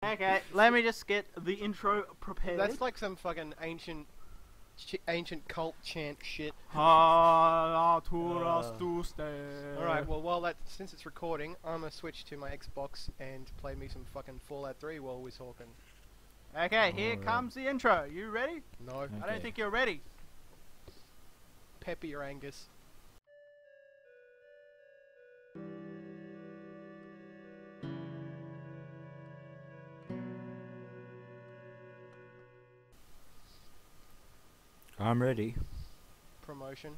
Okay, let me just get the intro prepared. That's like some fucking ancient cult chant shit. Alright, well, since it's recording, I'm gonna switch to my Xbox and play me some fucking Fallout 3 while we're talking. Okay, here comes the intro. You ready? No. Okay. I don't think you're ready. Peppy or Angus. I'm ready. Promotion.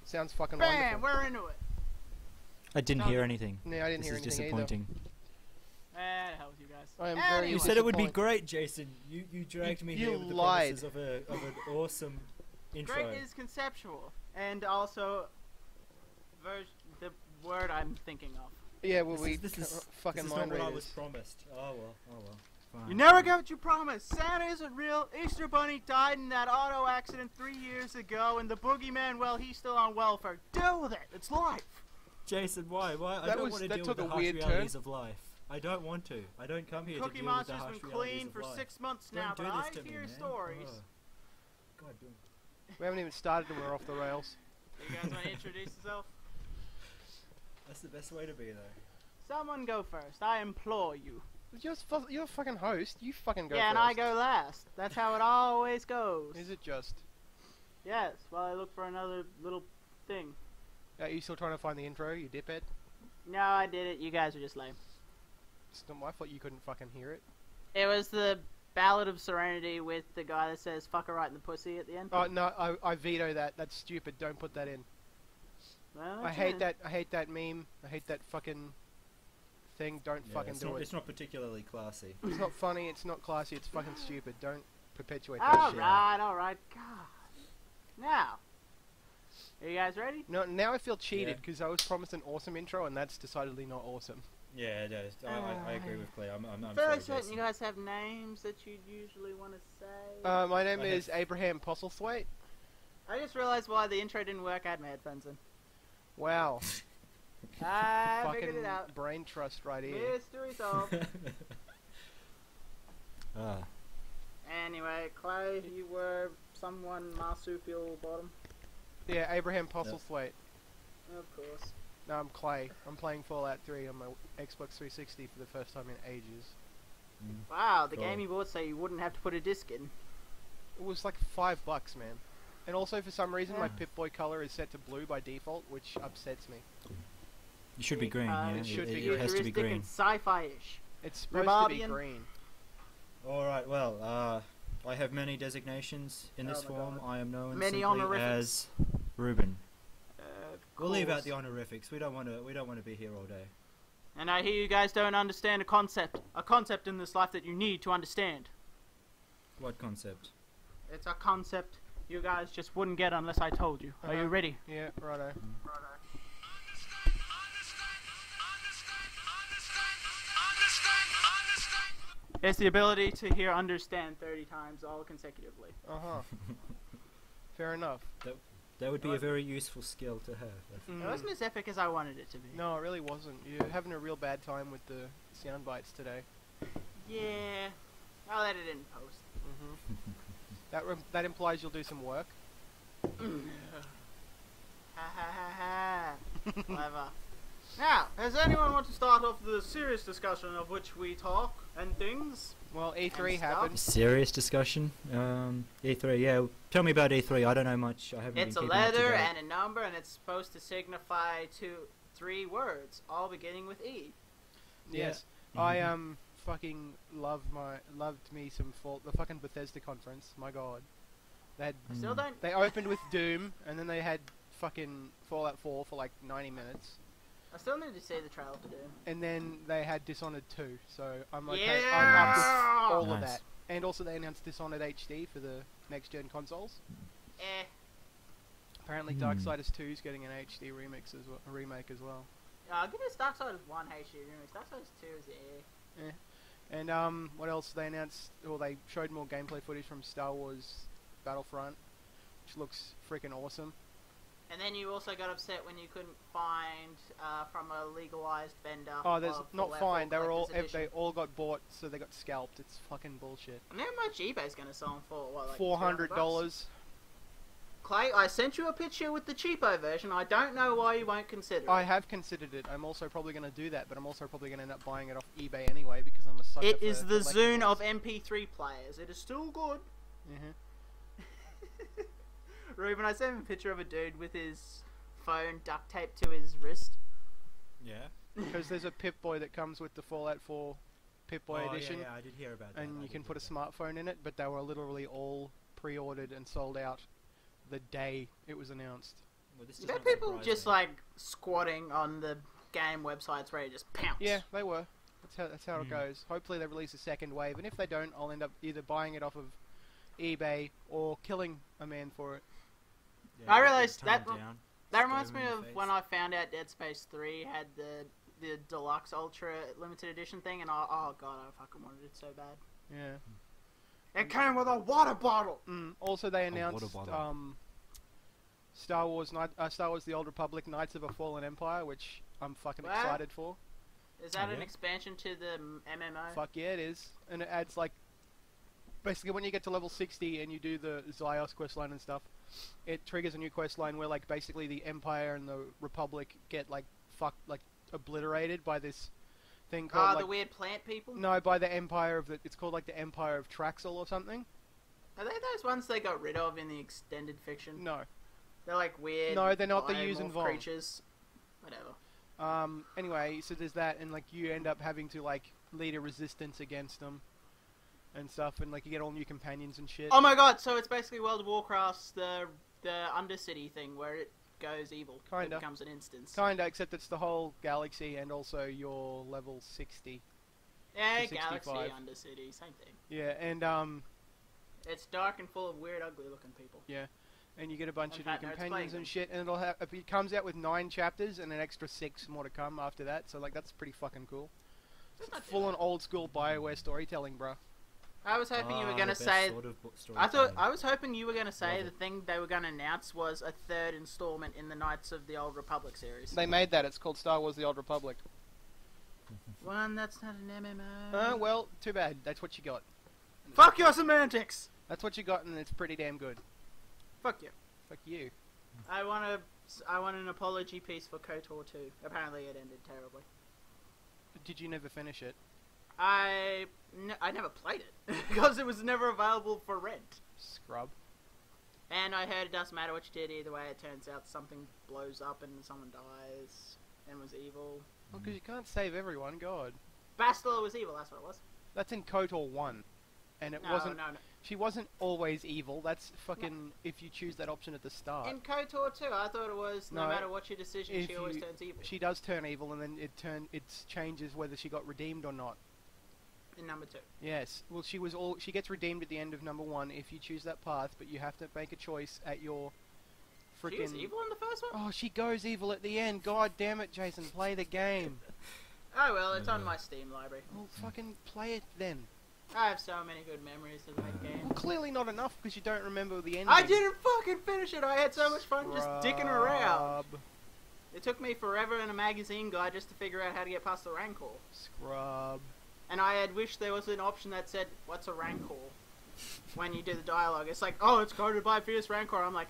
Sounds fucking Bam! wonderful. We're into it. I didn't Done. hear anything. No, I didn't This hear is anything disappointing. The hell with you guys. I am Anyway. very You said it would be disappointed. great, Jason. You dragged me You here with the lied. promises of an awesome intro. Great is conceptual, and also the word I'm thinking of. Yeah, well, this is fucking this is mind not what I readers. was promised. Oh well. Fine. You never get what you promised. Santa isn't real. Easter Bunny died in that auto accident 3 years ago, and the boogeyman, well, he's still on welfare. Deal with it. It's life. Jason, why? I That don't want to that deal took with the a harsh weird realities turn. of life. I don't want to. I don't come here Cookie to deal with the Monster's harsh been realities clean of for life. 6 months Don't now, do but this I to me, hear man. stories. Oh. God damn. We haven't even started and we're off the rails. You guys want to introduce yourself? That's the best way to be, though. Someone go first. I implore you. You're a fucking host. You fucking go Yeah, and first. I go last. That's how it always goes. Is it just? Yes, while I look for another little thing. Are you still trying to find the intro, you diphead? No, I did it. You guys are just lame. It's not my fault you couldn't fucking hear it. It was the Ballad of Serenity with the guy that says "fuck her right in the pussy" at the end. Oh no, I veto that. That's stupid. Don't put that in. Well, I that's hate it. that. I hate that meme. I hate that fucking thing. Don't Yeah, fucking it's do not, it. It's not particularly classy. It's not funny. It's not classy. It's fucking stupid. Don't perpetuate that shit. Alright. God. Now, are you guys ready? No, now I feel cheated Yeah. because I was promised an awesome intro and that's decidedly not awesome. Yeah, it is. I agree with Clay. I'm Fairly sorry, certain Jason. you guys have names that you'd usually want to say. My name I is have- Abraham Postlethwaite. I just realized why the intro didn't work. I had my headphones in. Wow, I fucking figured it out. brain trust right here. Mystery solved. Ah. Anyway, Clay, you were someone marsupial bottom. Yeah, Abraham Postlethwaite. Of course. No, I'm Clay. I'm playing Fallout 3 on my Xbox 360 for the first time in ages. Wow, the Cool. gaming board say you wouldn't have to put a disc in. It was like $5, man. And also, for some reason, my Yeah. Pip-Boy color is set to blue by default, which upsets me. You should be green, yeah. It should be It has to be Futuristic green. and sci-fi-ish. It's supposed to be Rebarbian. green. Alright, well, I have many designations in this Oh my form. God. I am known Many simply honorifics. as Ruben. Of We'll leave out course. the honorifics. We don't want to be here all day. And I hear you guys don't understand a concept in this life that you need to understand. What concept? It's a concept you guys just wouldn't get unless I told you. Are you Uh-huh. ready? Yeah, righto. It's the ability to hear understand 30 times all consecutively. Uh-huh. Fair enough. That would be a very useful skill to have. I think. It wasn't as epic as I wanted it to be. No, it really wasn't. You're having a real bad time with the sound bites today. Yeah. I'll let it in post. That implies you'll do some work. Ha ha ha ha. Clever. Now, does anyone want to start off the serious discussion of which we talk and things? Well, E3 And stuff. happened. Serious discussion. E3. Yeah, tell me about E3. I don't know much. I haven't. It's a been keeping up to letter date. and a number, and it's supposed to signify three words, all beginning with E. Yes. Mhm. I fucking loved me some the fucking Bethesda conference. My god. They had Still Mm. don't. they opened with Doom and then they had fucking Fallout 4 for like 90 minutes. I still need to see the trailer for Doom. And then they had Dishonored 2. So I'm okay. Yeah! I'm up with all of Nice. that. And also they announced Dishonored HD for the next gen consoles. Eh. Apparently Hmm. Darksiders 2 is getting an HD remake as well. I'll give this Darksiders 1 HD remix. Darksiders 2 is eh. And what else they announced? Well, they showed more gameplay footage from Star Wars Battlefront, which looks freaking awesome. And then you also got upset when you couldn't find from a legalized vendor. Oh, there's of not Fallout fine. 4 They were all Collector's they Edition. all got bought, so they got scalped. It's fucking bullshit. I wonder how much eBay's gonna sell them for. What, like $400. Clay, I sent you a picture with the cheapo version. I don't know why you won't consider I it. have considered it. I'm also probably going to do that, but I'm also probably going to end up buying it off eBay anyway because I'm a sucker It for is the Zune collectibles. of MP3 players. It is still good. Mhm. Ruben, I sent him a picture of a dude with his phone duct taped to his wrist. Yeah. Because there's a Pip-Boy that comes with the Fallout 4 Pip-Boy Oh, edition, yeah, I did hear about that. and I you did can hear put a that. smartphone in it, but they were literally all pre-ordered and sold out the day it was announced. Well, this You does bet not people surprise just me. like squatting on the game websites ready to just pounce. Yeah, they were. That's how it Mm. goes. Hopefully they release a second wave, and if they don't, I'll end up either buying it off of eBay or killing a man for it. Yeah, I just realised tone it that- down. That reminds Stare me him in of the when face. I found out Dead Space 3 had the deluxe ultra limited edition thing, and oh god, I fucking wanted it so bad. Yeah. It came with a water bottle. Also, they water announced bottle. Star Wars: The Old Republic: Knights of a Fallen Empire, which I'm fucking What? excited for. Is that Oh, an yeah? expansion to the MMO? Fuck yeah, it is, and it adds like basically when you get to level 60 and you do the Zyos questline and stuff, it triggers a new questline where like basically the Empire and the Republic get like obliterated by this thing called the like weird plant people? no by the Empire of it's called like the Empire of Traxel or something. Are they those ones they got rid of in the extended fiction? No. They're like weird. No, they're not the Yuuzhan biomorph Vong. creatures. Whatever. Anyway, so there's that, and like you end up having to like lead a resistance against them and stuff, and like you get all new companions and shit. Oh my god! So it's basically World of Warcraft's the Undercity thing where it goes evil. Kinda. It becomes an instance. Kinda, except it's the whole galaxy and also your level 60. Yeah, to Galaxy, 65. Undercity, same thing. Yeah, and It's dark and full of weird, ugly-looking people. and you get a bunch In of new fact, no, it's companions playing and shit, and it comes out with 9 chapters and an extra 6 more to come after that. So like that's pretty fucking cool. That's not too Full on bad. old school BioWare storytelling, bruh. I was hoping you were Ah, gonna the best say. sort of I was hoping you were gonna say Love the it. thing they were gonna announce was a third installment in the Knights of the Old Republic series. They made that. It's called Star Wars: The Old Republic. One that's not an MMO. Well, too bad. That's what you got. Fuck your semantics. That's what you got, and it's pretty damn good. Fuck you. Fuck you. I want an apology piece for KOTOR 2. Apparently it ended terribly. Did you never finish it? I never played it because it was never available for rent. Scrub. And I heard it doesn't matter what you did either way. It turns out something blows up and someone dies and was evil. Well, because you can't save everyone, God. Bastila was evil. That's what it was. That's in KOTOR 1. And it No, wasn't... no. She wasn't always evil. That's fucking... If you choose that option at the start. In KOTOR 2, I thought it was no No, matter what your decision, if she always you- turns evil. She does turn evil, and then it changes whether she got redeemed or not. In number 2. Yes. Well, she gets redeemed at the end of number 1 if you choose that path, but you have to make a choice at your She was freaking... evil in the first one? Oh, she goes evil at the end. God damn it, Jason. Play the game. Oh well, it's on my Steam library. Well, fucking play it then. I have so many good memories of that game. Well, clearly not enough because you don't remember the ending. I didn't fucking finish it. I had so much fun just dicking around. Scrub. It took me forever in a magazine guide just to figure out how to get past the Rancor. Scrub. And I had wished there was an option that said, "What's a Rancor?" when you do the dialogue. It's like, "Oh, it's guarded by a fierce Rancor." I'm like,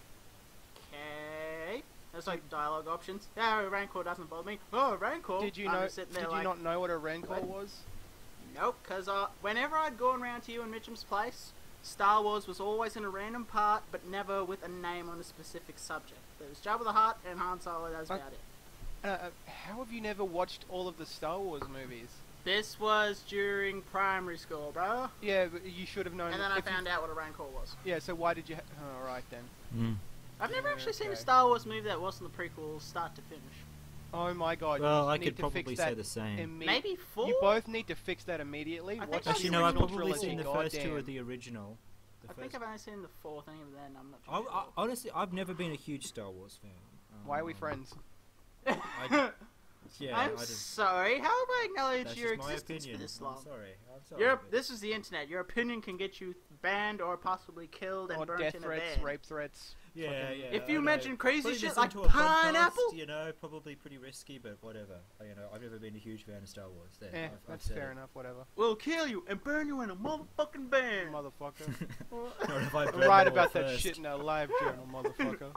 okay. There's like dialogue options. Yeah, Rancor doesn't bother me. Oh, Rancor. Did you I'm know? just sitting there Did you like, not know what a Rancor what? was? Nope, because whenever I'd gone around to you in Mitchum's place, Star Wars was always in a random part, but never with a name on a specific subject. There was Jabba the Hutt and Han Solo, that was about it. How have you never watched all of the Star Wars movies? This was during primary school, bro. Yeah, but you should have known. And then I if you- found out what a Rancor was. Yeah, so why did you? All right then. I've never actually seen a Okay. Star Wars movie that wasn't the prequel start to finish. Oh my God. Well, you I need could to probably fix say that the same. Maybe 4? You both need to fix that immediately. I think Watch I've the Actually, no, I've original probably trilogy. seen the first 2 goddamn. of the original. I think I've only seen the 4th, and even then I'm not too I, sure. honestly, I've never been a huge Star Wars fan. Why are we friends? Yeah, I'm I just, sorry. How have I acknowledged that's your just my existence opinion. for this long? I'm sorry. This is the internet. Your opinion can get you banned or possibly killed and Or burnt death in a threats, van. rape threats. Yeah, yeah. If I you know. mention crazy Putting shit this like into a pineapple, podcast, you know, probably pretty risky, but whatever. I've never been a huge fan of Star Wars. There, I've That's said fair it. enough. Whatever. we'll kill you and burn you in a motherfucking van. Motherfucker. Not if I I'm burn right them all about that first. shit in our live journal, motherfucker.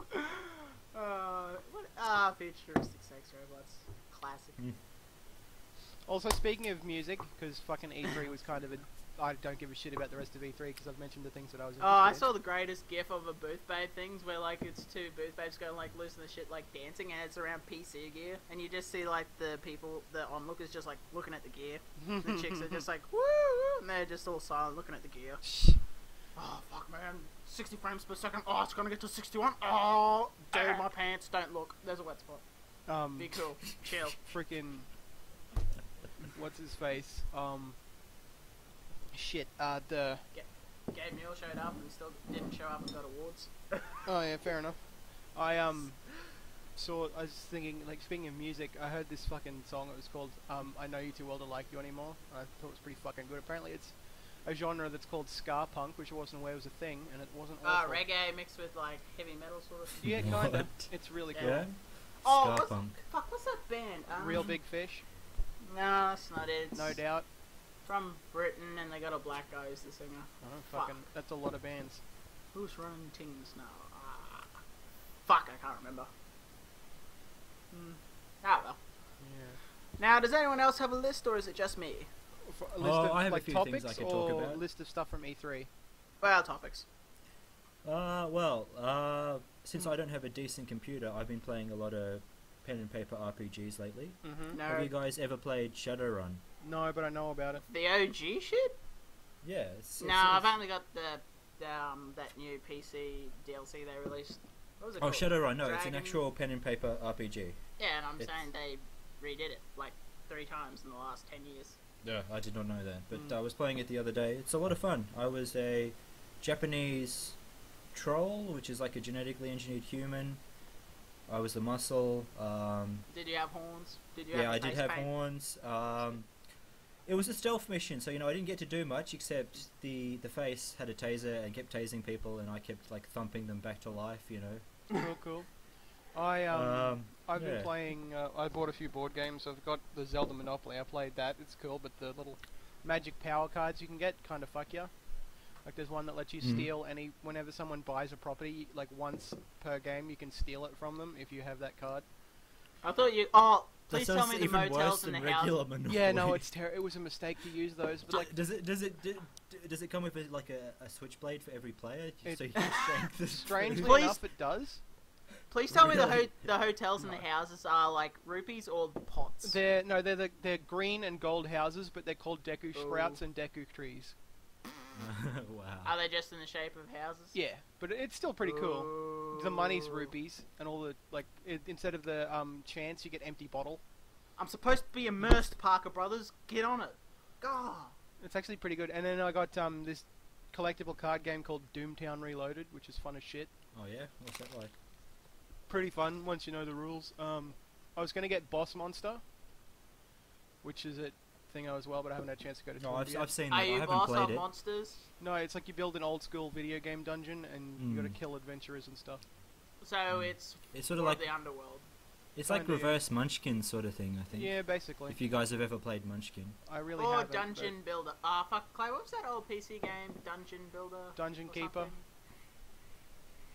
Futuristic sex robots. Classic. Also, speaking of music, because fucking E3 was kind of a... I don't give a shit about the rest of E3 because I've mentioned the things that I was interested Oh, I in. saw the greatest gif of a booth babe things where like it's two booth babes going like losing the shit like dancing and it's around PC gear and you just see like the people, the onlookers just like looking at the gear. The chicks are just like woo, woo, and they're just all silent looking at the gear. Oh fuck man, 60 frames per second. Oh, it's gonna get to 61. Oh, dude, my pants. Don't look. There's a wet spot. Be cool. Chill. Freaking... What's his face? Shit, the... Gabe Newell showed up and still didn't show up and got awards. Oh yeah, fair enough. I was thinking, like, speaking of music, I heard this fucking song. It was called I Know You Too Well to Like You Anymore. I thought it was pretty fucking good. Apparently it's a genre that's called ska punk, which I wasn't aware was a thing, and it wasn't awful. Reggae mixed with like heavy metal sort of. Yeah, kinda. What? It's really Yeah. cool. Yeah. Oh, Ska punk. what's that band? Real Big Fish, No, that's not it. It's no doubt. from Britain, and they got a black guy who's the singer. Oh, Fuck. fucking, that's a lot of bands. Who's running things now? Fuck, I can't remember. Ah well. Yeah. Now, does anyone else have a list, or is it just me? For a list of I have a like few topics things I can talk or about. list of stuff from E3. Well, topics. Since I don't have a decent computer, I've been playing a lot of pen and paper RPGs lately. Mm-hmm. No, Have you guys ever played Shadowrun? No, but I know about it. the OG shit. Yeah. No, I've only got the that new PC DLC they released. What was it Oh, called? Shadowrun. No, it's an Dragon- actual pen and paper RPG. Yeah, and I'm It's- saying they redid it like 3 times in the last 10 years. Yeah, I did not know that, but I was playing it the other day. It's a lot of fun. I was a Japanese troll, which is like a genetically engineered human. I was the muscle. Did you have horns? Did you Yeah, have I did face have paint? horns. It was a stealth mission, so I didn't get to do much except the face had a taser and kept tasing people, and I kept like thumping them back to life. Cool. I've been Yeah. playing. I bought a few board games. I've got the Zelda Monopoly. I played that. It's cool, but the little magic power cards you can get kind of fuck ya. Like there's one that lets you steal whenever someone buys a property, like once per game, you can steal it from them if you have that card. I thought you. Oh, That please tell sounds me the even worse motels and than the houses. regular Monopoly. Yeah, no, it was a mistake to use those, but like Does it come with a switchblade for every player? It- So you can shank the strangely Please- enough, it does. Please tell me Really? the hotels and the houses are like rupees or pots. They're green and gold houses, but they're called Deku sprouts and Deku trees. Wow. Are they just in the shape of houses? Yeah, but it's still pretty cool. The money's Ooh. rupees, and all the instead of the chance, you get empty bottle. I'm supposed to be immersed, Parker Brothers. Get on it. God. It's actually pretty good. And then I got this collectible card game called Doomtown Reloaded, which is fun as shit. Oh yeah, what's that like? Pretty fun once you know the rules. I was gonna get Boss Monster, which is a thing as well, but I haven't had a chance to go to. No, tour I've yet. seen that. Are I you haven't boss played on it. monsters? No, it's like you build an old school video game dungeon, and you gotta kill adventurers and stuff. So it's It's sort of for like the underworld. it's like Kinda, yeah. reverse Munchkin sort of thing, I think. Yeah, basically. If you guys have ever played Munchkin. I really Or haven't. but Dungeon Builder. Ah, fuck, Clay, what was that old PC game? Dungeon Builder? Dungeon or Keeper. something?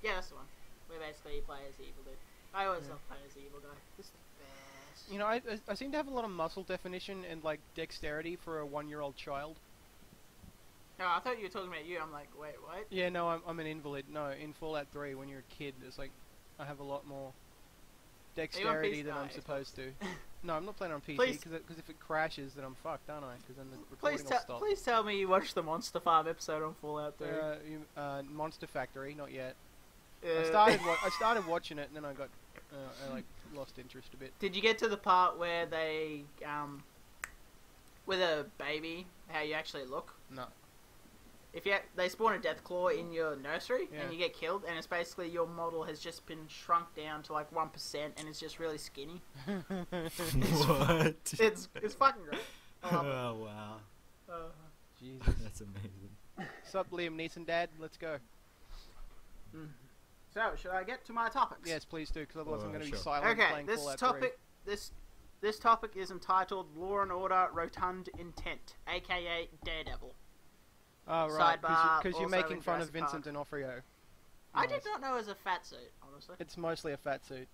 Yeah, that's the one. Where basically you play as the evil dude. I always Yeah. love playing as the evil guy. This is the best. You know, I seem to have a lot of muscle definition and like dexterity for a 1-year-old child. No, I thought you were talking about you. I'm like, wait, what? Yeah, no, I'm an invalid. No, in Fallout 3, when you're a kid, it's like I have a lot more dexterity PC? than No, I'm Xbox. supposed to. No, I'm not playing on PC Please- because if it crashes, then I'm fucked, aren't I? Because then the recording Please, will stop. please tell me you watched the Monster Farm episode on Fallout 3. Monster Factory, not yet. Uh, I started watching it and then I got I lost interest a bit. Did you get to the part where they, with a baby, how you actually look? No. If they spawn a Deathclaw in your nursery Yeah. and you get killed, and it's basically your model has just been shrunk down to like 1% and it's just really skinny. What? It's fucking great. I love it. Oh wow, Jesus. that's amazing. Sup, Liam Neeson, Dad? Let's go. So, should I get to my topics? Yes, please do, because otherwise I'm going to be Sure. silent Okay, playing this Fallout topic, this topic is entitled Law and Order Rotund Intent, aka Daredevil. 3. Oh, right, Sidebar, because you're also making in fun of Jurassic Vincent Park. D'Onofrio. I did Nice. not know it was a fat suit, honestly. It's mostly a fat suit.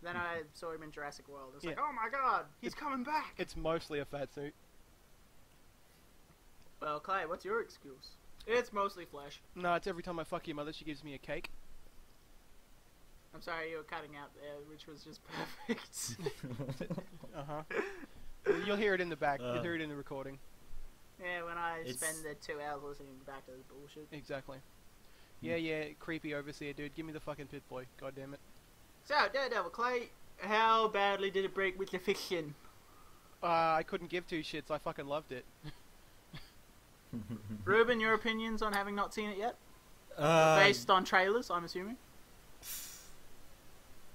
Then I saw him in Jurassic World. It's like, Yeah. oh my god, he's coming back! It's mostly a fat suit. Well, Clay, what's your excuse? It's mostly flesh. No, it's every time I fuck your mother, she gives me a cake. I'm sorry, you were cutting out there, which was just perfect. Uh-huh. You'll hear it in the back. You'll hear it in the recording. Yeah, when I It's- spend the 2 hours listening back to this bullshit. Exactly. Yeah, creepy overseer, dude. Give me the fucking pit boy. God damn it. So, Daredevil, Clay, how badly did it break with the fiction? I couldn't give two shits. I fucking loved it. Ruben, your opinions on having not seen it yet? Uh, Based on trailers, I'm assuming?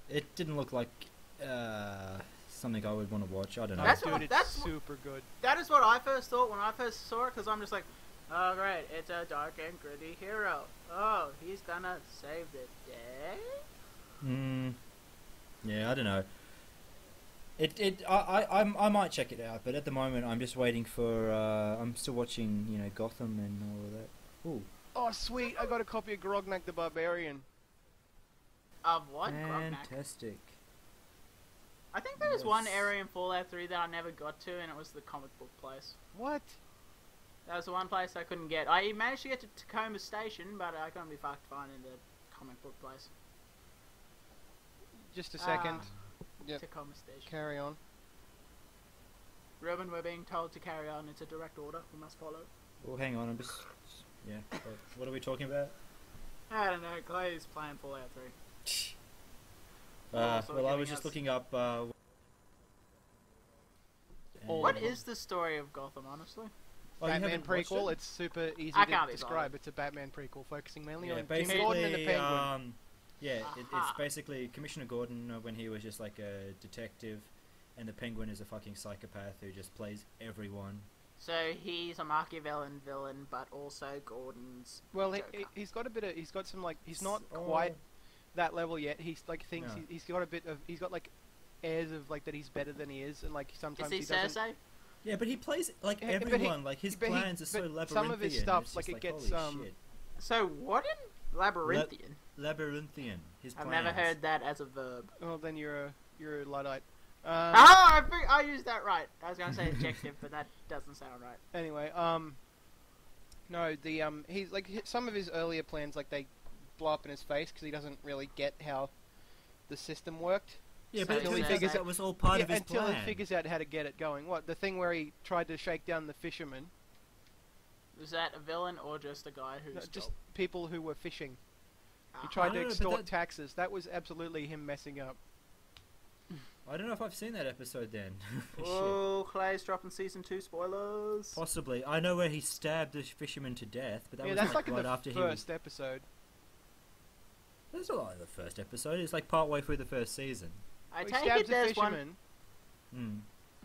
it didn't look like something I would want to watch. I don't know. That's Dude, what- it's that's what- super good. That is what I first thought when I first saw it, because I'm just like, oh great, it's a dark and gritty hero. Oh, he's gonna save the day? Yeah, I don't know. I might check it out, but at the moment I'm just waiting for. I'm still watching, Gotham and all of that. Ooh, Oh, sweet. I got a copy of Grognak the Barbarian. Of what? Grognak. fantastic! I think there was one Yes. area in Fallout 3 that I never got to, and it was the comic book place. What? That was the one place I couldn't get. I managed to get to Tacoma Station, but I couldn't be fucked finding the comic book place. Just a second. Yep. Tacoma Station. Carry on. Ruben, we're being told to carry on. It's a direct order. We must follow. Well, hang on, I'm just. Yeah. What are we talking about? I don't know. Clay's playing Fallout 3. Also Well, I giving was just us- looking up. What is the story of Gotham, honestly? Oh, you Batman haven't watched prequel. it? It's super easy I to can't be describe. bothered. It's a Batman prequel focusing mainly Yeah, on Jim Gordon and the basically, Penguin. it's Aha. basically Commissioner Gordon when he was just like a detective, and the Penguin is a fucking psychopath who just plays everyone. So he's a Machiavellian villain, but also Gordon's Well, Joker. he's got a bit of. He's got some like. He's not Oh. quite that level yet. He's like thinks No. he's got a bit of. He's got like airs of like that he's better than he is, and like sometimes Is he doesn't. Cersei? Yeah, but he plays like Yeah, but he- everyone. Like his but he- plans are so but labyrinthian. some of his stuff, it's like, just it gets, holy shit. So what in Labyrinthian? Labyrinthian. His I've plans. never heard that as a verb. Well, then you're a luddite. I used that right. I was going to say adjective, but that doesn't sound right. Anyway, no, he's like some of his earlier plans, like they blow up in his face because he doesn't really get how the system worked. Yeah, So but until until he he figures says- that was all part of his until plan. he figures out how to get it going. What, the thing where he tried to shake down the fishermen? Was that a villain or just a guy who's No, just people who were fishing. He Ah. tried No, to no, but extort that- taxes. That was absolutely him messing up. I don't know if I've seen that episode then. Shit. Oh, Clay's dropping season 2 spoilers. Possibly. I know where he stabbed the fisherman to death, but that Yeah, was that's like in right the after he was. first episode. That's not like the first episode. It's like part way through the first season. I He take stabs it the there's one. fisherman. Hmm.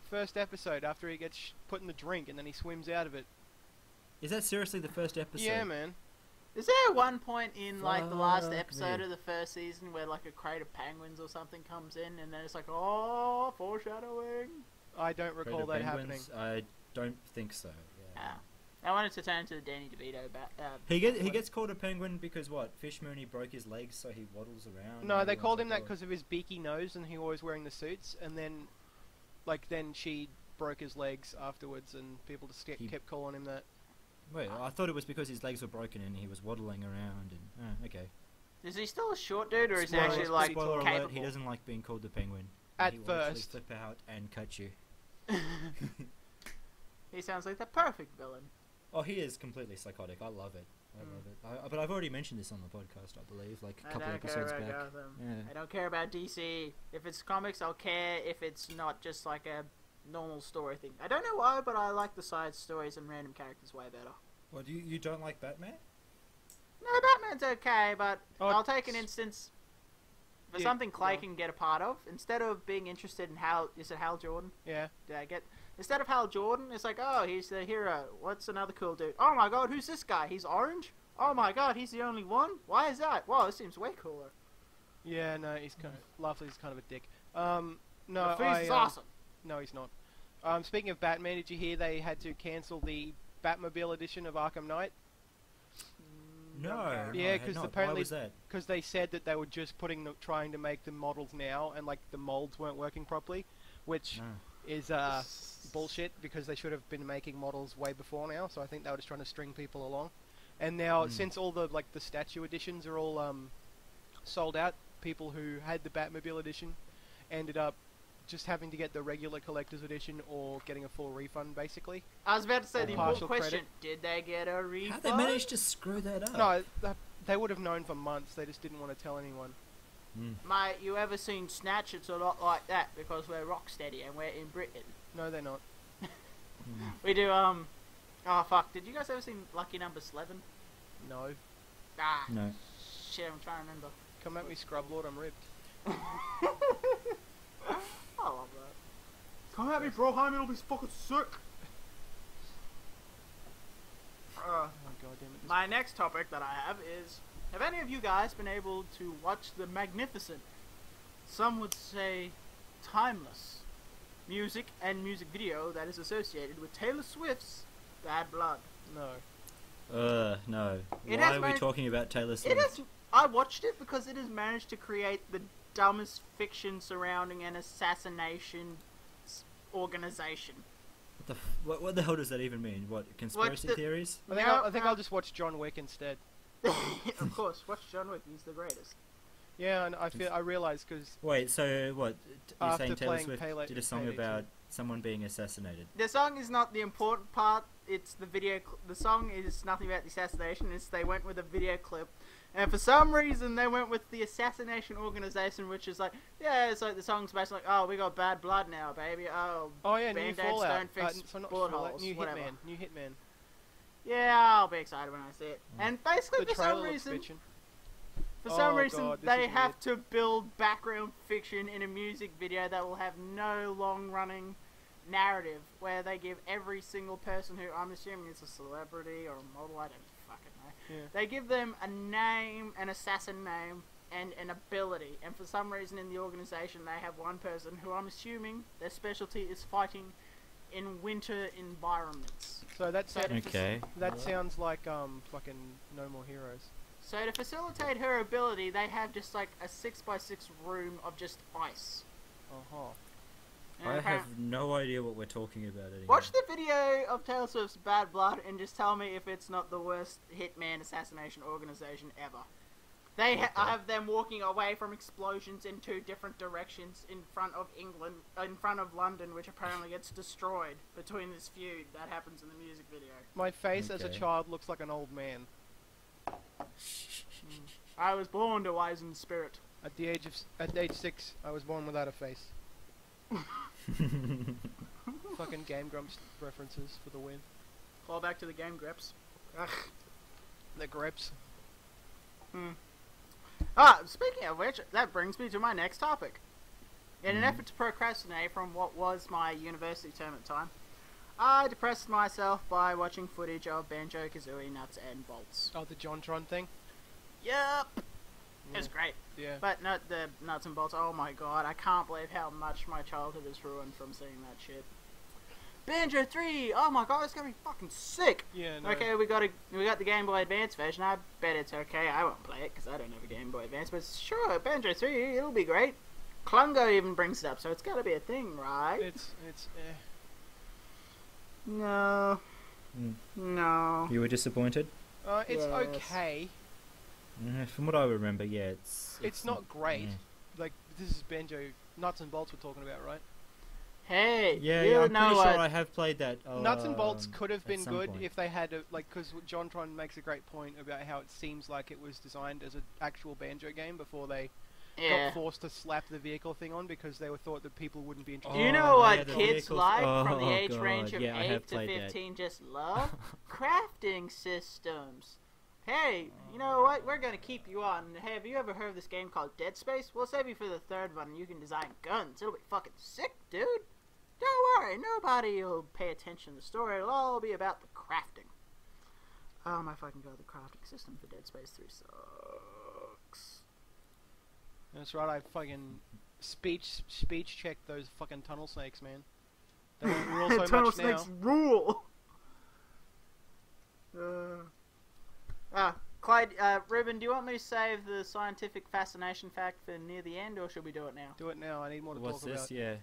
First episode after he gets put in the drink and then he swims out of it. Is that seriously the first episode? Yeah, man. Is there one point in like the last Fuck episode me. of the first season where like a crate of penguins or something comes in and then it's like, oh, foreshadowing? I don't Crate recall of that penguins? happening. I don't think so. Yeah. Ah. I wanted to turn to the Danny DeVito He gets called a penguin because what? Fish Mooney broke his legs, so he waddles around. No, and they everyone's called him like, that "Oh." because of his beaky nose and he always wearing the suits. And then, then she broke his legs afterwards, and people just He- kept calling him that. Wait, I thought it was because his legs were broken and he was waddling around. And okay. Is he still a short dude or is he Spoiler- actually like Spoiler alert, capable? he doesn't like being called the penguin. At He will actually first. flip out and cut you. He sounds like the perfect villain. Oh, he is completely psychotic. I love it. I love it. But I've already mentioned this on the podcast, I believe, like a I couple don't care episodes about back. Gotham. Yeah. I don't care about DC. If it's comics, I'll care. If it's not just like a normal story thing. I don't know why, but I like the side stories and random characters way better. What, you don't like Batman? No, Batman's okay, but Oh, I'll take an instance for Yeah, something Clay go can get a part of. Instead of being interested in is it Hal Jordan? Yeah. Did I get... Instead of Hal Jordan, it's like, oh, he's the hero. What's another cool dude? Oh my god, who's this guy? He's orange? oh my god, he's the only one? Why is that? Wow, this seems way cooler. Yeah, no, he's kind of Laughly's kind of a dick. No, Laufey's is awesome. No, he's not. Speaking of Batman, did you hear they had to cancel the Batmobile edition of Arkham Knight? No. Yeah, because apparently why was that? because they said that they were just trying to make the models now, and like the molds weren't working properly, which is bullshit because they should have been making models way before now. So I think they were just trying to string people along. And now since all the the statue editions are all sold out, people who had the Batmobile edition ended up just having to get the regular collector's edition or getting a full refund, basically. I was about to say the important question: credit. did they get a refund? How they managed to screw that up? No, they would have known for months. They just didn't want to tell anyone. Mate, you ever seen Snatch? It's a lot like that because we're Rocksteady and we're in Britain. No, they're not. We do, oh fuck, did you guys ever see Lucky Number 11? No. Ah, No. shit, I'm trying to remember. Come at me, Scrub Lord, I'm ripped. I love that. Come at me, Broheim, it'll be fucking sick. Oh god damn it. My next topic that I have is, have any of you guys been able to watch the magnificent, some would say timeless, music and music video that is associated with Taylor Swift's Bad Blood? No. No. It Why has are we managed- talking about Taylor Swift? It is. I watched it because it has managed to create the dumbest fiction surrounding an assassination organization. What the hell does that even mean? What, conspiracy theories? I think I'll just watch John Wick instead. Of course, watch John Wick. He's the greatest. Yeah, and I realize because Wait, so what? You're After saying Taylor playing Swift did a song Payday about someone being assassinated? The song is not the important part. It's the video. The song is nothing about the assassination. It's they went with a video clip, and for some reason they went with the assassination organization, which is like, yeah, it's like the song's basically like, oh, we got bad blood now, baby. Oh yeah, new Band-Aids Fallout. don't fix So not bullet Fallout, holes, new whatever. New Hitman. Yeah, I'll be excited when I see it. And basically, The for trailer some looks reason, bitchin'. for some Oh, reason, God, this they is have to build background fiction in a music video that will have no long-running narrative, where they give every single person who I'm assuming is a celebrity or a model, I don't fucking know. Yeah. They give them a name, an assassin name, and an ability. And for some reason in the organization, they have one person who I'm assuming their specialty is fighting in winter environments. So that's Okay. that sounds like fucking No More Heroes. So to facilitate her ability, they have just like a 6x6 room of just ice. And I apparent- have no idea what we're talking about anymore. Watch the video of Taylor Swift's Bad Blood and just tell me if it's not the worst hitman assassination organization ever. They have them walking away from explosions in two different directions in front of London, which apparently gets destroyed between this feud that happens in the music video. My face as a Okay. child looks like an old man. I was born to wise in spirit. At age 6, I was born without a face. Fucking Game Grumps references for the win. Call back to the game, Greps. Ugh. The Greps. Speaking of which, that brings me to my next topic. In an effort to procrastinate from what was my university term at the time, I depressed myself by watching footage of Banjo-Kazooie Nuts and Bolts. Oh, the JonTron thing? Yep! It was great. Yeah. But not the Nuts and Bolts, oh my god, I can't believe how much my childhood is ruined from seeing that shit. Banjo 3! Oh my god, it's gonna be fucking sick! Yeah, no. Okay, we got the Game Boy Advance version. I bet it's okay. I won't play it because I don't have a Game Boy Advance. But sure, Banjo 3, it'll be great. Klungo even brings it up, so it's gotta be a thing, right? It's No. No. You were disappointed? it's Yes. okay. From what I remember, yeah, It's not great. yeah. Like, this is Banjo Nuts and Bolts we're talking about, right? Hey, Yeah, you I'm know pretty what? sure I have played that. Nuts and Bolts could have at been some good point. if they had, because JonTron makes a great point about how it seems like it was designed as an actual Banjo game before they Yeah. got forced to slap the vehicle thing on because they thought that people wouldn't be Do interested. you know what yeah, the kids vehicles- like from the Oh, age God, range of yeah, I 8 have to played that. 15 just love? Crafting systems. Hey, you know what? We're gonna keep you on. Hey, have you ever heard of this game called Dead Space? We'll save you for the third one and you can design guns. It'll be fucking sick, dude. Don't worry, nobody will pay attention to the story. It'll all be about the crafting. Oh my fucking god, the crafting system for Dead Space 3 sucks. That's right. I fucking speech checked those fucking tunnel snakes, man. They don't rule so Tunnel much snakes now. rule! Clyde, Ruben, do you want me to save the scientific fascination fact for near the end, or should we do it now? Do it now. I need more to What's talk this? about.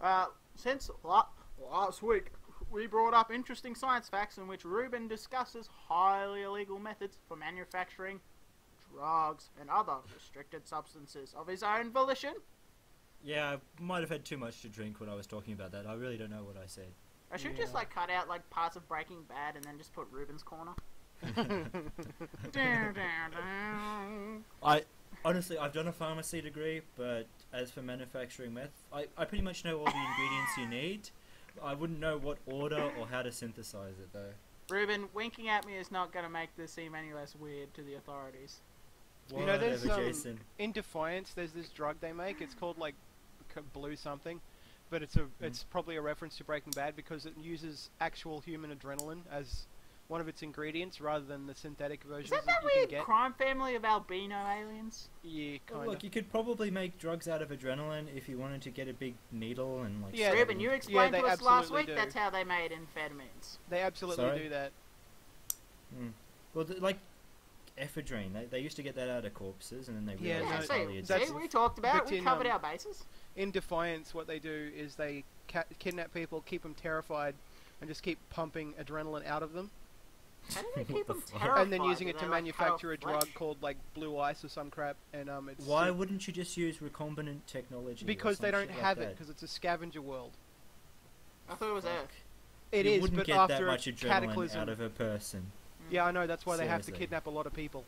Yeah. Since last week, we brought up interesting science facts in which Ruben discusses highly illegal methods for manufacturing drugs and other restricted substances of his own volition. Yeah, I might have had too much to drink when I was talking about that. I really don't know what I said. I should just cut out parts of Breaking Bad and then just put Ruben's corner. Honestly, I've done a pharmacy degree, but as for manufacturing meth, I pretty much know all the ingredients you need. I wouldn't know what order or how to synthesize it, though. Ruben, winking at me is not going to make this seem any less weird to the authorities. You know, there's Jason. in Defiance, there's this drug they make. It's called blue something, but it's probably a reference to Breaking Bad because it uses actual human adrenaline as one of its ingredients rather than the synthetic versions Is that you weird can get. crime family of albino aliens? Yeah, Well, kind look, of. you could probably make drugs out of adrenaline if you wanted to get a big needle and Yeah, Ruben, you explained they to us last absolutely week do. that's how they made amphetamines. They absolutely Sorry? do that. Well, ephedrine. They used to get that out of corpses, and then they Yeah, realized no, it's highly that's- addictive. we talked about it. but We in, covered our bases. In Defiance, what they do is they kidnap people, keep them terrified, and just keep pumping adrenaline out of them, How do they keep them fuck? terrified? and then using Do it they, to cut manufacture a off drug flesh? called blue ice or some crap. And it's Why wouldn't you just use recombinant technology? or because they some don't shit like have it that? because it's a scavenger world. I thought it was Earth. It you is, wouldn't but get after that a much adrenaline cataclysm. out of a person. Yeah, I know. That's why they have to Seriously. kidnap a lot of people.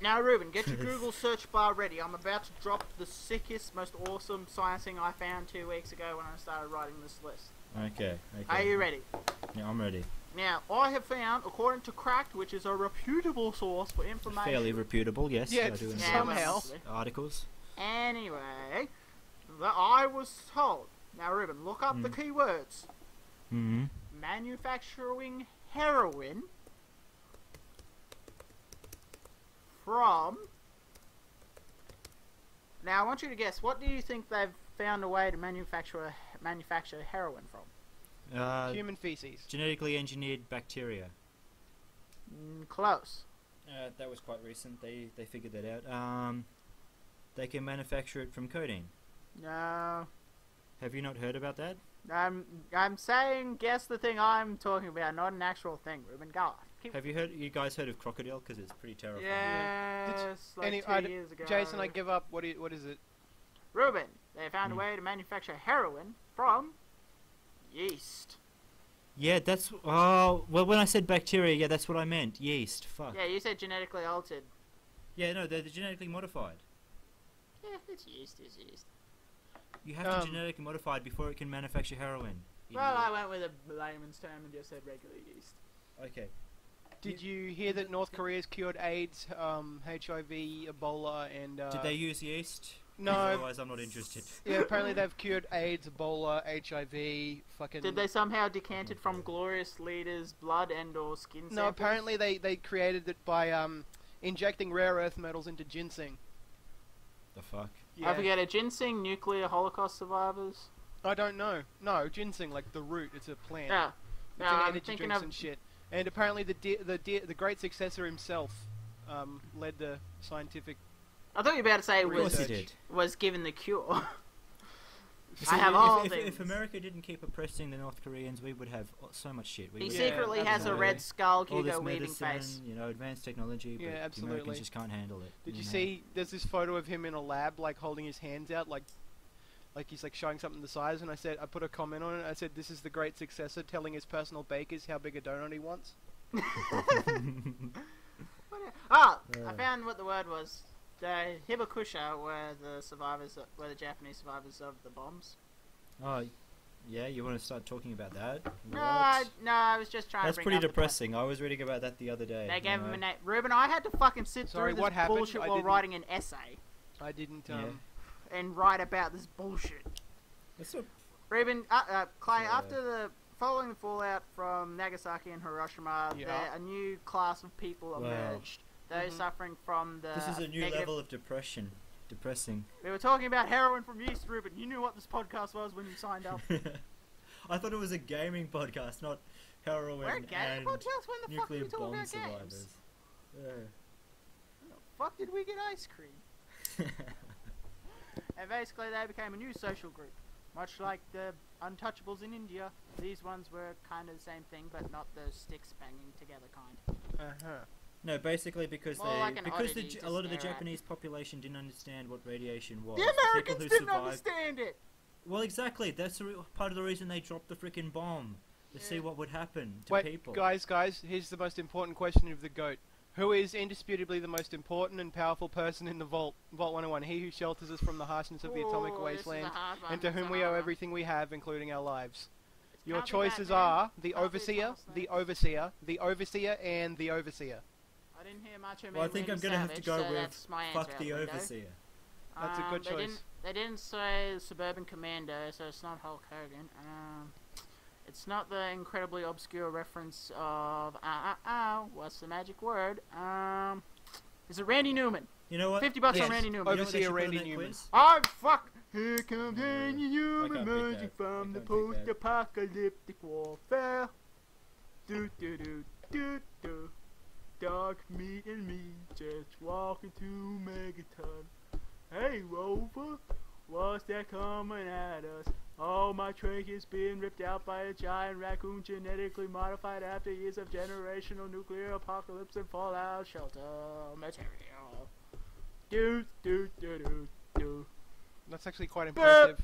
Now, Ruben, get your Google search bar ready. I'm about to drop the sickest, most awesome science thing I found 2 weeks ago when I started writing this list. Okay. Are you ready? Yeah, I'm ready. Now, I have found, according to Cracked, which is a reputable source for information. Fairly reputable, yes. Yeah, I do it's understand. somehow. Articles. Anyway, that I was told. Now, Ruben, look up the keywords. Mm-hmm. Manufacturing heroin from... Now, I want you to guess. What do you think they've found a way to manufacture heroin from? Human feces. Genetically engineered bacteria. Close. That was quite recent. They figured that out. They can manufacture it from codeine. No. Have you not heard about that? I'm saying guess the thing I'm talking about, not an actual thing, Ruben. Go on. Have you guys heard of crocodile? Because it's pretty terrifying. Yes, like Any- 2 years ago. Jason, I give up. What is it? Ruben, they found a way to manufacture heroin from yeast. Yeah, that's... Oh, well, when I said bacteria, yeah, that's what I meant. Yeast. Fuck. Yeah, you said genetically altered. Yeah, no, they're genetically modified. Yeah, it's yeast, it's yeast. You have to genetically modify it before it can manufacture heroin. Well, I idiot. went with a layman's term and just said regular yeast. Okay. Did you hear that North Korea's cured AIDS, HIV, Ebola, and Did they use yeast? no? Otherwise, I'm not interested. Yeah, apparently they've cured AIDS, Ebola, HIV, fucking. Did they somehow decant it from glorious leaders' blood and or skin samples? No, apparently they created it by injecting rare earth metals into ginseng. The fuck? I forget, a ginseng nuclear holocaust survivors? I don't know. No, ginseng, like the root. It's a plant. Yeah. It's No, in I'm energy thinking drinks of... and shit. And apparently the great successor himself led the scientific. I thought you were about to say it Of course he was, did. was given the cure. You I see, have all if things. America didn't keep oppressing the North Koreans, we would have so much shit. We He would Yeah, secretly has a absolutely. red skull, all Hugo this weaving medicine, face. you know, advanced technology, but Yeah, the absolutely. Americans just can't handle it. Did you know? see? There's this photo of him in a lab, like holding his hands out, like he's like showing something the size. And I put a comment on it. I said, "This is the great successor telling his personal bakers how big a donut he wants." I found what the word was. The Hibakusha were the Japanese survivors of the bombs. Oh, yeah, you want to start talking about that? No, What? I was just trying That's to bring pretty up the point. depressing. I was reading about that the other day. They you gave him know. a name. Ruben, I had to fucking sit Sorry, through this what happened? bullshit I while didn't- writing an essay I didn't. Yeah. and write about this bullshit. That's not... Ruben, Clay, Yeah. after the following the fallout from Nagasaki and Hiroshima, Yeah. a new class of people emerged. Those suffering from the This is a new negative... level of depressing. We were talking about heroin from East Ruben. You knew what this podcast was when you signed up. I thought it was a gaming podcast, not heroin We're a gaming and podcast? When the fuck are nuclear you talking bomb about survivors. games? Yeah. When the fuck did we get ice cream? And basically they became a new social group. Much like the Untouchables in India, these ones were kind of the same thing, but not the sticks banging together kind. No, basically because More like an a oddity lot of the to stare at. Japanese population didn't understand what radiation was. The people Americans who didn't survived, understand it! Well, exactly. That's part of the reason they dropped the freaking bomb to see Yeah. what would happen to Wait, people. guys, here's the most important question of the GOAT. Who is indisputably the most important and powerful person in the Vault? Vault 101. He who shelters us from the harshness of the atomic Ooh, this is a wasteland, hard one. and to It's whom a we hard owe one. everything we have, including our lives. Your Can't be choices Batman, are the can't be Overseer, Thomas the Wayne. Overseer, the Overseer, and the Overseer. I didn't hear much of Well, I think I'm gonna have to go with that's my answer fuck out the window. overseer. That's a good They choice. didn't say Suburban Commando, so it's not Hulk Hogan. It's not the incredibly obscure reference of what's the magic word? Is it Randy Newman? You know what? $50 Yes. on Randy Newman. You know what they Overseer should put in Randy that Newman. quiz? Oh fuck! Here comes No, Randy I Newman can't pick emerging that. from I the can't pick that. post-apocalyptic warfare. Do do do do do. Dark meat and me just walking to Megaton. Hey Rover, what's that coming at us? Oh, my trach is being ripped out by a giant raccoon genetically modified after years of generational nuclear apocalypse and fallout shelter material. Do do do do do. That's actually quite impressive.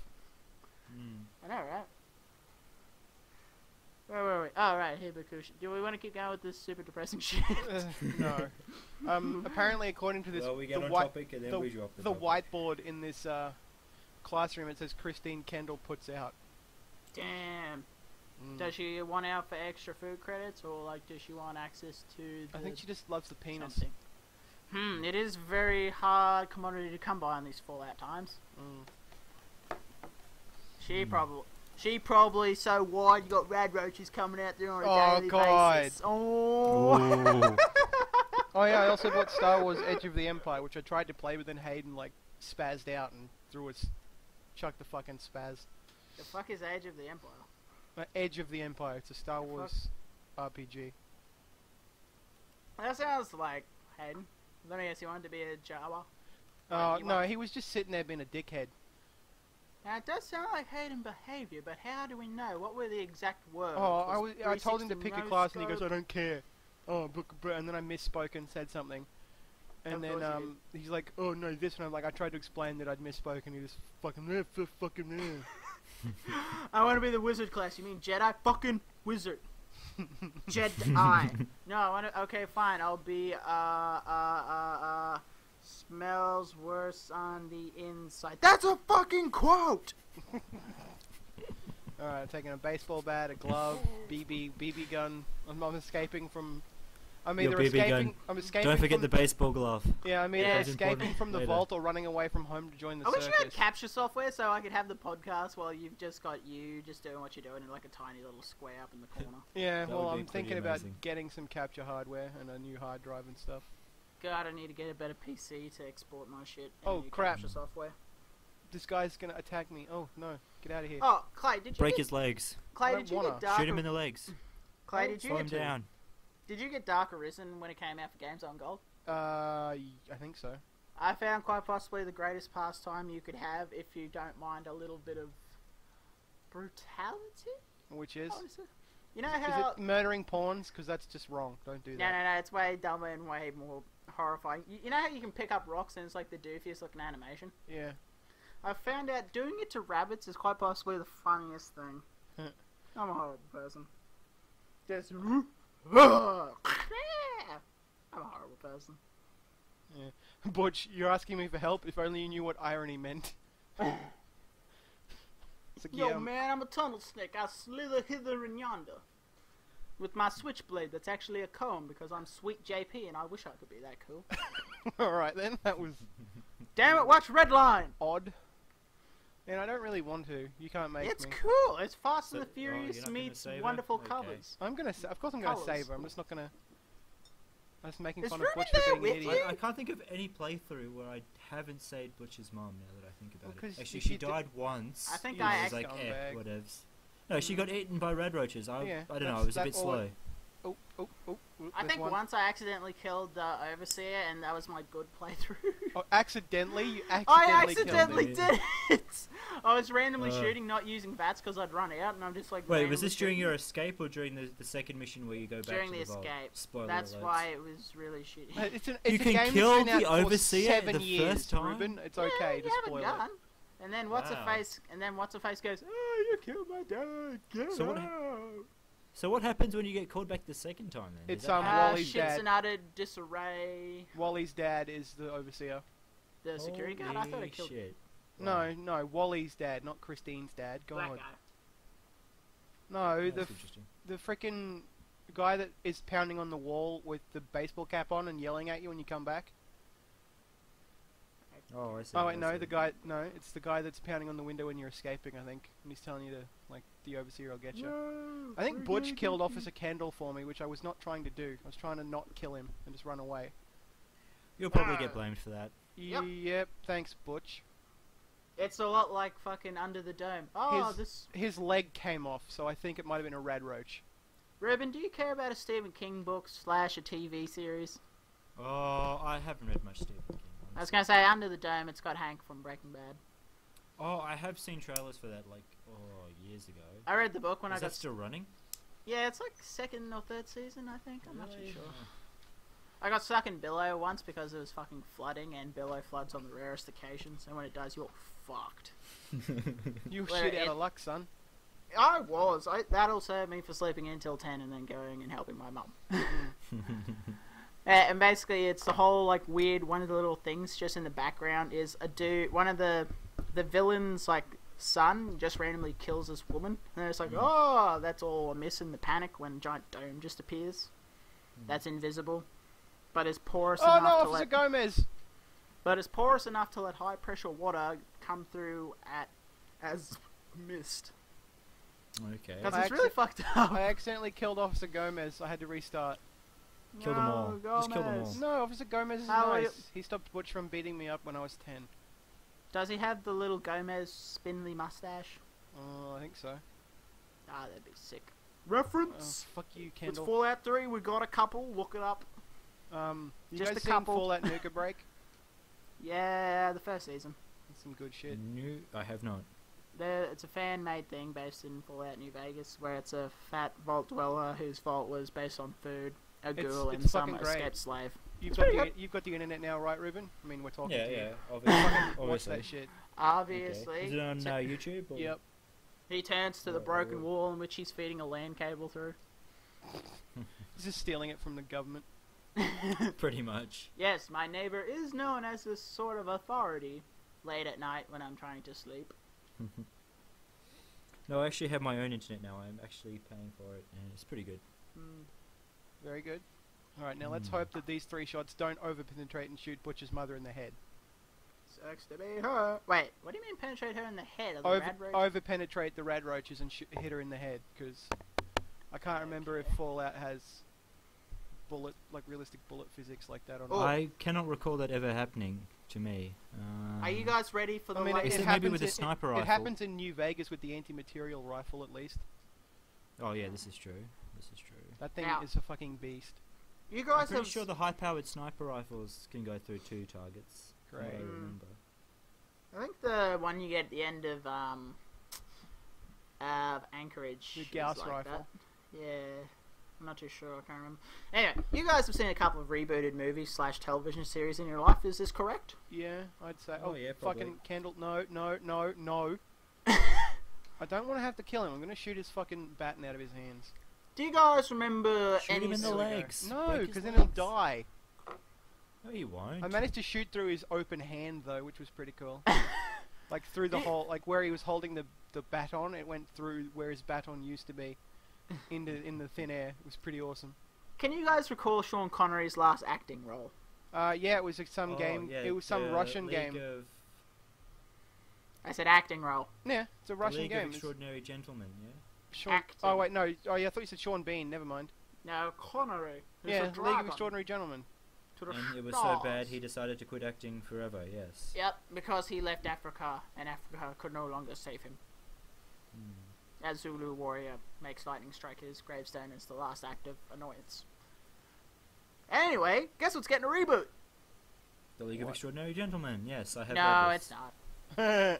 Mm. I know, right? Wait. Oh, right, Hibakushi. Do we want to keep going with this super depressing shit? No. Apparently, according to this, Well, we get the on white, topic and then we drop the the topic. whiteboard in this classroom, it says Christine Kendall puts out. Damn. Mm. Does she want out for extra food credits, or like does she want access to the I think she just loves the penis. something? It is very hard commodity to come by in these Fallout times. Mm. She probably so wide you got rad roaches coming out there on a Oh, daily God. basis. Oh. Oh yeah, I also bought Star Wars Edge of the Empire, which I tried to play, but then Hayden like spazzed out and chucked the fucking spaz. The fuck is Age of the Empire? Edge of the Empire. It's a Star Wars RPG. That sounds like Hayden. Let me guess, you wanted to be a Jawa? Oh you no, want- he was just sitting there being a dickhead. Now, it does sound like Hayden behaviour, but how do we know? What were the exact words? Oh, I told him to 360 pick a no class, and he goes, scope? "I don't care." Oh, and then I misspoke and said something, and Of then course you he's like, "Oh no, this," and I'm like, I tried to explain that I'd misspoken. And he just fucking fucking. I want to be the wizard class. You mean Jedi? Fucking wizard. Jedi. No, I want to. Okay, fine. I'll be smells worse on the inside. That's a fucking quote. All right, I'm taking a baseball bat, a glove, BB gun. I'm escaping from. I'm Your either BB escaping. gun. I'm escaping. Don't forget from, the baseball glove. Yeah, I'm either Yeah. escaping Important from the later. vault or running away from home to join the I wish you had circus. capture software so I could have the podcast while you've just got you just doing what you're doing in like a tiny little square up in the corner. Yeah, That well, would be I'm pretty thinking about amazing. getting some capture hardware and a new hard drive and stuff. God, I need to get a better PC to export my shit. And Oh, new crap. Capture software. This guy's gonna attack me. Oh no, get out of here. Oh, Clay, did you Break get, his legs. Clay, I did don't you get wanna. Dark? Shoot him in the legs. Clay, did you Slow get him down. Did you get Dark Arisen when it came out for Games on Gold? I think so. I found quite possibly the greatest pastime you could have if you don't mind a little bit of brutality. Which is? What is it? You know Is how? it murdering pawns? Because that's just wrong. Don't do No, that. no, it's way dumber and way more horrifying. You know how you can pick up rocks and it's like the doofiest looking animation? Yeah. I found out doing it to rabbits is quite possibly the funniest thing. I'm a horrible person. Just. I'm a horrible person. Butch, you're asking me for help. If only you knew what irony meant. It's like, Yo, yeah, man, I'm a tunnel snake. I slither hither and yonder. With my switchblade that's actually a comb because I'm sweet JP and I wish I could be that cool. Alright then, that was Damn it, watch Redline! odd. And I don't really want to. You can't make It's me. cool. It's Fast So- and the oh, Furious you're not gonna meets save her? wonderful Okay. covers. I'm gonna. Of course, I'm gonna Colours. save her. I'm just not gonna. I'm just making Is fun of Ruben Butch for there being an with idiot. you? I can't think of any playthrough where I haven't saved Butch's mom. Now that I think about Well, 'cause it, actually, if she you died once. I think and I it was like, actually- whatevs. No, she got eaten by red roaches. I Yeah, don't know. that's- I was a that bit all- slow. Oh. I there's think one. once I accidentally killed the Overseer, and that was my good playthrough. Oh, accidentally? You I accidentally accidentally killed me. did it! I was randomly Uh. shooting, not using VATS because I'd run out, and I'm just like. Wait, was randomly this during shooting. your escape or during the second mission where you go back During to the the vault? escape. Spoiler That's alerts. why it was really shitty. It's You a can game kill that's been the out for Overseer 7 the years, first time? Ruben. It's Yeah, okay you to have a spoil it. gun. And then what's Wow. a face? And then what's a face goes. Oh, you killed my dad. Get So what out. So what happens when you get called back the second time then? It's, Is that- Wally's shit's dad. in utter disarray. Wally's dad is the overseer. The security guard. I thought Holy it killed shit. No, Wally's dad, not Christine's dad. black God. guy. No, the That's interesting. frickin' guy that is pounding on the wall with the baseball cap on and yelling at you when you come back. Oh, I see. Oh wait, I no, see. the guy. No, it's the guy that's pounding on the window when you're escaping. I think, and he's telling you to like the overseer will get you. No, I think we're Butch gonna killed get Officer Kendall for me, which I was not trying to do. I was trying to not kill him and just run away. You'll probably get blamed for that. Yep. Yep. Thanks, Butch. It's a lot like fucking Under the Dome. Oh, His leg came off, so I think it might have been a rad roach. Ruben, do you care about a Stephen King book / a TV series? Oh, I haven't read much Stephen King. I was honestly. gonna say Under the Dome. It's got Hank from Breaking Bad. Oh, I have seen trailers for that years ago. I read the book when Is I that got. still running? Yeah, it's like second or third season, I think. I'm not too Really? sure. I got stuck in Billow once because it was fucking flooding, and Billow floods on the rarest occasions, and when it does, you're fucked. You Well, shit out it- of luck, son. I was. That'll serve me for sleeping in till 10 and then going and helping my mum. And basically, it's the whole like weird. One of the little things just in the background is a dude. One of the villains like son just randomly kills this woman, and it's like, oh, that's all amiss in the panic when a giant dome just appears. That's invisible, but is porous Oh enough no, to Officer let. Gomez! But it's porous enough to let high pressure water come through as mist. Okay. Because I it's really fucked up. I accidentally killed Officer Gomez. I had to restart. Kill them all. Just kill them all. Gomez. No, Officer Gomez is How are nice. He stopped Butch from beating me up when I was 10. Does he have the little Gomez spindly mustache? Oh, I think so. Ah, that'd be sick. Oh, Reference. fuck you, It's Kendall. Fallout 3. We got a couple. Look it up. You just guys a seen couple. Fallout Nuka Break? Yeah, the first season. That's some good shit. New? I have not. It's a fan-made thing based in Fallout New Vegas, where it's a fat vault dweller whose vault was based on food, a ghoul, it's and some fucking great. escaped slave. You've It's got, pretty you've got the internet now, right, Ruben? I mean, we're talking Yeah, to you. yeah. Watch Obviously. that shit. Obviously, Okay. Is it on YouTube? Or? Yep. he turns to the Yeah, broken yeah. wall in which he's feeding a LAN cable through. He's just stealing it from the government. Pretty much. Yes, my neighbor is known as a sort of authority late at night when I'm trying to sleep. No, I actually have my own internet now. I'm actually paying for it, and it's pretty good. Hmm. Very good. Alright, now let's hope that these 3 shots don't over-penetrate and shoot Butch's mother in the head. Sucks to be her. Wait, what do you mean penetrate her in the head? Are the rad roaches? Over-penetrate the rad roaches and hit her in the head, because I can't remember if Okay. Fallout has realistic bullet physics like that or Oh. not. I cannot recall that ever happening to me. Are you guys ready for the I mean, latest? Except maybe with a sniper rifle. It happens in New Vegas with the anti-material rifle, at least. Oh yeah, this is true. This is true. That thing Now- is a fucking beast. You I'm guys pretty have sure the high-powered sniper rifles can go through 2 targets. from what I Great. remember. I think the one you get at the end of Anchorage. The is Gauss like rifle. that. Yeah, I'm not too sure. I can't remember. Anyway, you guys have seen a couple of rebooted movies / television series in your life. Is this correct? Yeah, I'd say. Oh, yeah, probably. fucking Kendall! No. I don't want to have to kill him. I'm gonna shoot his fucking baton out of his hands. Do you guys remember Shoot any? him in the There we go. legs. No, Break his because then he'll legs. die. No, he won't. I managed to shoot through his open hand though, which was pretty cool. Like through the hole, like where he was holding the baton, it went through where his baton used to be, in the thin air. It was pretty awesome. Can you guys recall Sean Connery's last acting role? Yeah, it was some Oh, game. yeah, It was some the Russian League game. of- I said acting role. Yeah, it's a The Russian League game. of It's Extraordinary Gentlemen, yeah? Sean... acting. Oh wait, no. Oh yeah, I thought you said Sean Bean. Never mind. No, Connery. Who's Yeah, a League of dragon Extraordinary Gentlemen. to the And it was so stars. bad he decided to quit acting forever, yes. Yep, because he left Africa, and Africa could no longer save him. As Zulu warrior makes lightning strike his gravestone as the last act of annoyance. Anyway, guess what's getting a reboot? The League of What? Extraordinary Gentlemen, yes, I have No, read it's this. not. I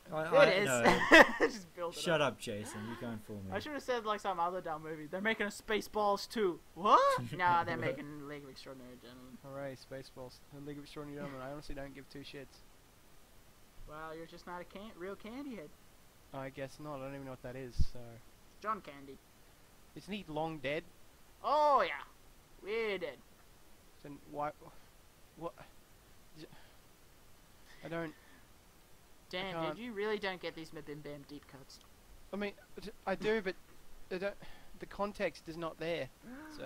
It is. no. Just build it Shut up, Jason, you can't fool me. I should have said like some other dumb movie. They're making a Spaceballs too. What? Nah, they're making League of Extraordinary Gentlemen. Hooray, Spaceballs. The League of Extraordinary Gentlemen. I honestly don't give two shits. Well, you're just not a real candy head. I guess not. I don't even know what that is. So, John Candy. isn't he long dead? Oh yeah, we're dead. Then why? What? I don't. Damn, can't- dude, you really don't get these Bim Bam deep cuts. I mean, I do, but I don't, the context is not there. So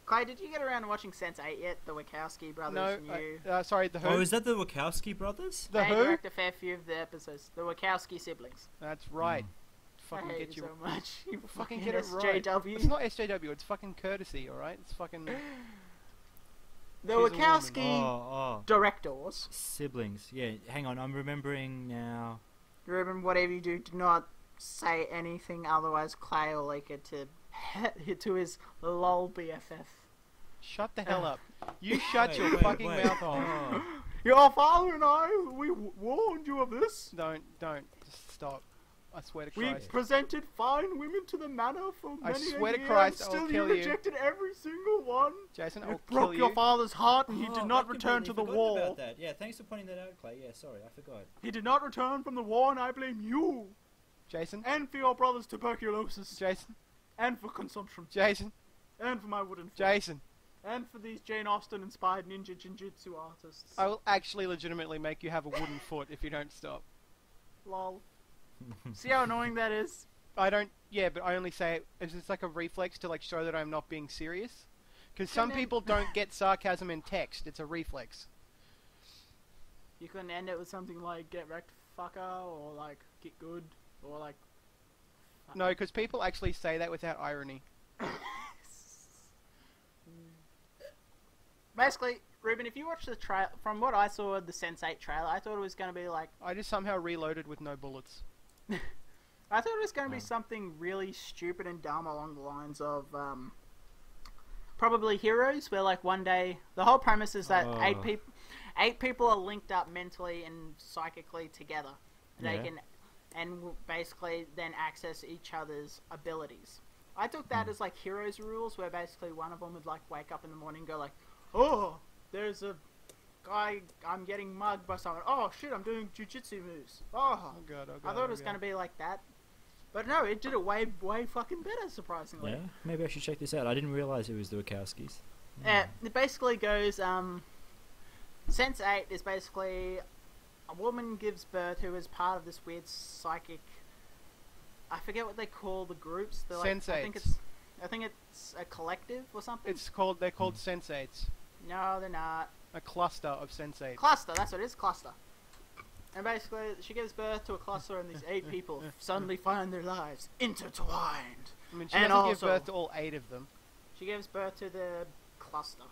Clay, did you get around to watching Sense8 yet? The Wachowski brothers no. new. Sorry, the Who. Oh, is that the Wachowski brothers? The They Who? direct a fair few of the episodes. The Wachowski siblings. That's right. I Fucking hate get you you. so much. You Fucking get it right. SJW. It's not SJW. It's fucking courtesy. All right. It's fucking. The She's a woman. Wachowski Oh, directors. siblings. Yeah, hang on, I'm remembering now. Remember, whatever you do not say anything, otherwise Clay will like it to his lol BFF. Shut the hell up. You shut your Wait, fucking wait. mouth off. Oh. Your father and I, we warned you of this. Don't. Just stop. I swear to We Christ. presented fine women to the manor for I many swear a to year, Christ, and I will still kill you you. rejected every single one. Jason, You I'll broke kill your you. father's heart, and he Oh, did not I'd return to the completely war. forgotten about that. Yeah, thanks for pointing that out, Clay. Yeah, sorry, I forgot. He did not return from the war, and I blame you, Jason. and for your brother's tuberculosis, Jason. and for consumption, Jason. and for my wooden foot, Jason. and for these Jane Austen-inspired ninja jinjutsu artists. I will actually legitimately make you have a wooden foot if you don't stop. Lol. See how annoying that is? I don't. Yeah, but I only say it as it's like a reflex to like show that I'm not being serious. Because some And then- people don't get sarcasm in text. It's a reflex. You couldn't end it with something like "get wrecked, fucker," or like "get good," or like. No, because people actually say that without irony. Basically, Ruben, if you watch the trailer, from what I saw of the Sense8 trailer, I thought it was going to be like. I just somehow reloaded with no bullets. I thought it was going to be Oh. something really stupid and dumb along the lines of probably Heroes, where like one day the whole premise is that Oh. eight people are linked up mentally and psychically together. They Yeah. can basically then access each other's abilities. I took that as like Heroes rules, where basically one of them would like wake up in the morning and go like, "Oh, there's a guy, I'm getting mugged by someone. Oh shit, I'm doing jujitsu moves. Oh." Oh god, oh god. I thought it was going to be like that. But no, it did it way fucking better, surprisingly. Yeah, maybe I should check this out. I didn't realize it was the Wachowskis. It basically goes, Sense8 is basically a woman gives birth who is part of this weird psychic, I forget what they call the groups. They're like, Sensates. I think it's a collective or something. They're called sensates. No, they're not. A cluster of sensates. Cluster, that's what it is, cluster. And basically, she gives birth to a cluster, and these 8 people suddenly find their lives intertwined. I mean, she And doesn't give also- birth to all 8 of them. She gives birth to the cluster.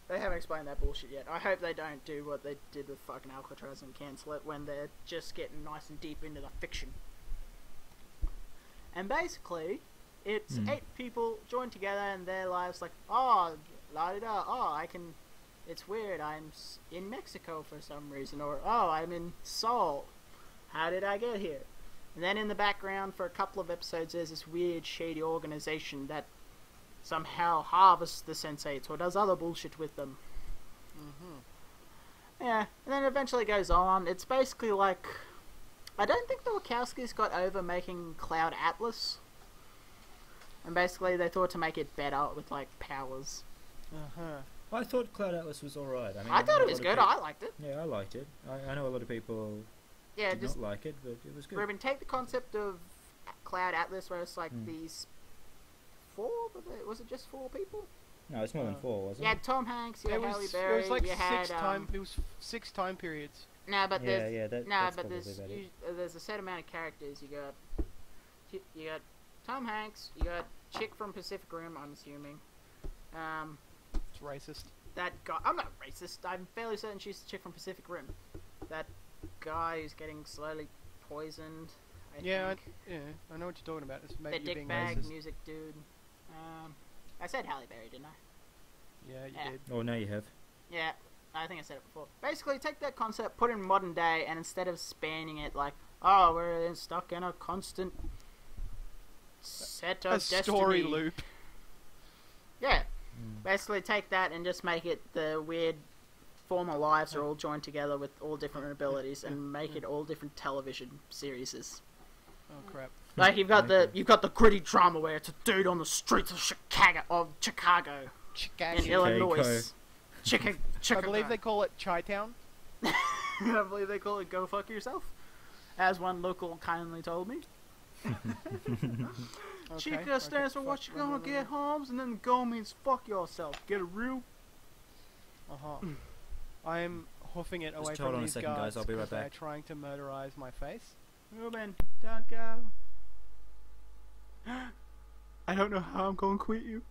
They haven't explained that bullshit yet. I hope they don't do what they did with fucking Alcatraz and cancel it when they're just getting nice and deep into the fiction. And basically, it's 8 people joined together and their lives like, oh, la-di-da, oh, I can... It's weird, I'm in Mexico for some reason, or, oh, I'm in Seoul. How did I get here? And then in the background, for a couple of episodes, there's this weird, shady organization that somehow harvests the sensates or does other bullshit with them. Yeah, and then it eventually goes on. It's basically like... I don't think the Wachowskis got over making Cloud Atlas. And basically they thought to make it better with, like, powers. I thought Cloud Atlas was alright. I mean, I thought know it a was lot of good, I liked it. Yeah, I liked it. I know a lot of people Yeah, did just... not like it, but it was good. Ruben, take the concept of Cloud Atlas where it's like these 4... Was it just 4 people? No, it's more than 4, wasn't You had Tom Hanks, you It had was, Halle it Berry, was like you had... 6 time periods. No, but Yeah, there's yeah, that's but probably there's about it. there's a set amount of characters. You got Tom Hanks. You got chick from Pacific Rim. I'm assuming. It's racist. That guy. I'm not racist. I'm fairly certain she's the chick from Pacific Rim. That guy who's getting slowly poisoned. I think. I know what you're talking about. It's The maybe you're being dickbag racist. music dude. I said Halle Berry, didn't I? Yeah, you Yeah. did. Oh, now you have. Yeah, I think I said it before. Basically, take that concept, put it in modern day, and instead of spanning it like, oh, we're stuck in a constant set of A destiny. story loop. Yeah, basically take that and just make it the weird former lives are all joined together with all different abilities and make it all different television series. Oh crap. Like you've got Okay. the gritty drama where it's a dude on the streets of Chicago in Illinois. I believe they call it Chi-Town. I believe they call it "Go fuck yourself," as one local kindly told me. Chica stands for what you gonna get, Holmes, and then go means fuck yourself. Get it real? I'm hoofing it away Just hold from on a these second, guys, guards I'll be right because they're back. trying to murderize my face. Newman, don't go. I don't know how I'm gonna quit you.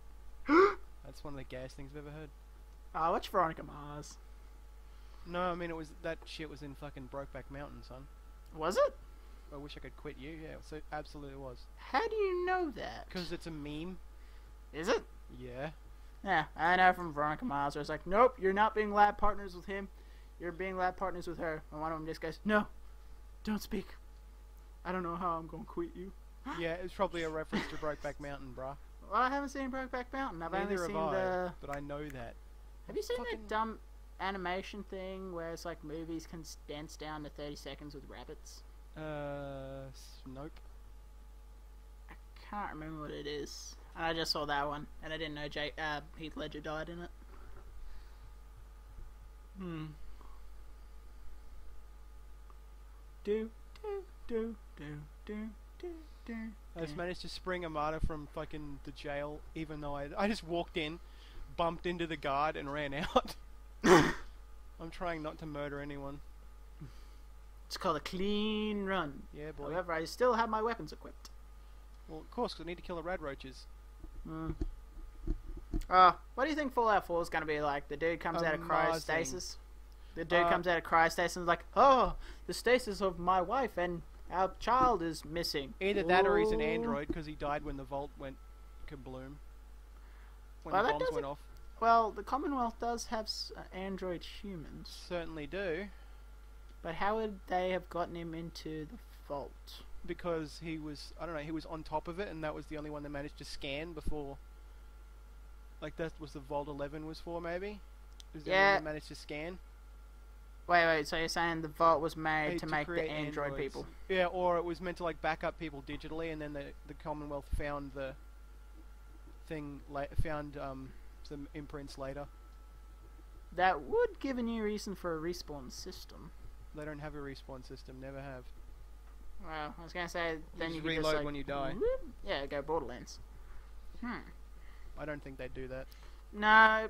That's one of the gayest things I've ever heard. Oh, what's Veronica Mars? No, I mean that shit was in fucking Brokeback Mountain, son. Was it? I wish I could quit you. Yeah, so absolutely was. How do you know that? Because it's a meme. Is it? Yeah. Yeah, I know from Veronica Mars where it's like, nope, you're not being lab partners with him. You're being lab partners with her. And one of them just goes, no, don't speak. I don't know how I'm gonna quit you. Yeah, it's probably a reference to Brokeback Mountain, bruh. Well, I haven't seen Brokeback Mountain. I've only Neither seen have the... but I know that. Have you seen fucking- that dumb animation thing where it's like movies condensed down to 30 seconds with rabbits? Nope. I can't remember what it is. And I just saw that one, and I didn't know Heath Ledger died in it. Do, do, do, do, do, do, do. I just managed to spring a martyr from fucking the jail, even though I just walked in, bumped into the guard, and ran out. I'm trying not to murder anyone. It's called a clean run. Yeah, boy. However, I still have my weapons equipped. Well, of course, 'cause I need to kill the rad roaches. What do you think Fallout 4 is going to be like? The dude comes out of Amazing. cryostasis. The dude comes out of cryostasis and is like, oh, the stasis of my wife and our child is missing. Either that or he's an Ooh. android because he died when the vault went kabloom. When Well, the that bombs doesn't- went off. Well, the Commonwealth does have android humans. Certainly do. But how would they have gotten him into the vault? Because he was, I don't know, he was on top of it and that was the only one that managed to scan before. Like that was the Vault 11 was for, maybe? It was the only one Yeah. that managed to scan. Wait, so you're saying the vault was made Hey, to make the create android androids. people? Yeah, or it was meant to like back up people digitally, and then the Commonwealth found the thing, found some imprints later. That would give a new reason for a respawn system. They don't have a respawn system, never have. Well, I was gonna say then just you could reload just, like, when you die. whoop, yeah, go Borderlands. I don't think they do that. No,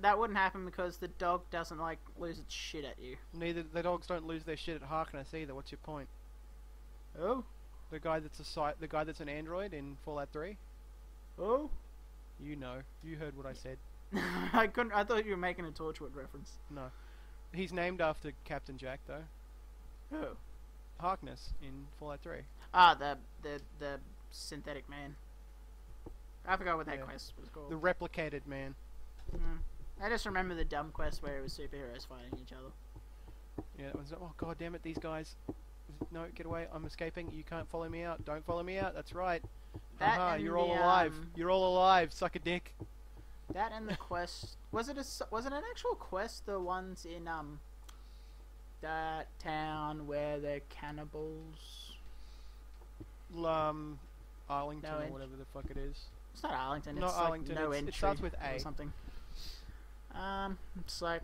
that wouldn't happen because the dog doesn't like lose its shit at you. Neither the dogs don't lose their shit at Harkness either. What's your point? Oh, The guy that's the guy that's an android in Fallout 3. oh. You know, you heard what I said. I couldn't. I thought you were making a Torchwood reference. No, he's named after Captain Jack though. Oh. Harkness in Fallout 3. Ah, the synthetic man. I forgot what that Yeah. quest was called. The replicated man. I just remember the dumb quest where it was superheroes fighting each other. Yeah, it was. Oh god damn it, these guys. No, get away! I'm escaping. You can't follow me out. Don't follow me out. That's right. That Haha, and you're all the, alive. You're all alive. Suck a dick. That and the quest was it an actual quest? The ones in that town where they're cannibals. Arlington No or edge. whatever the fuck it is. It's not Arlington. Not It's Arlington, like no it entry starts with or A. something. It's like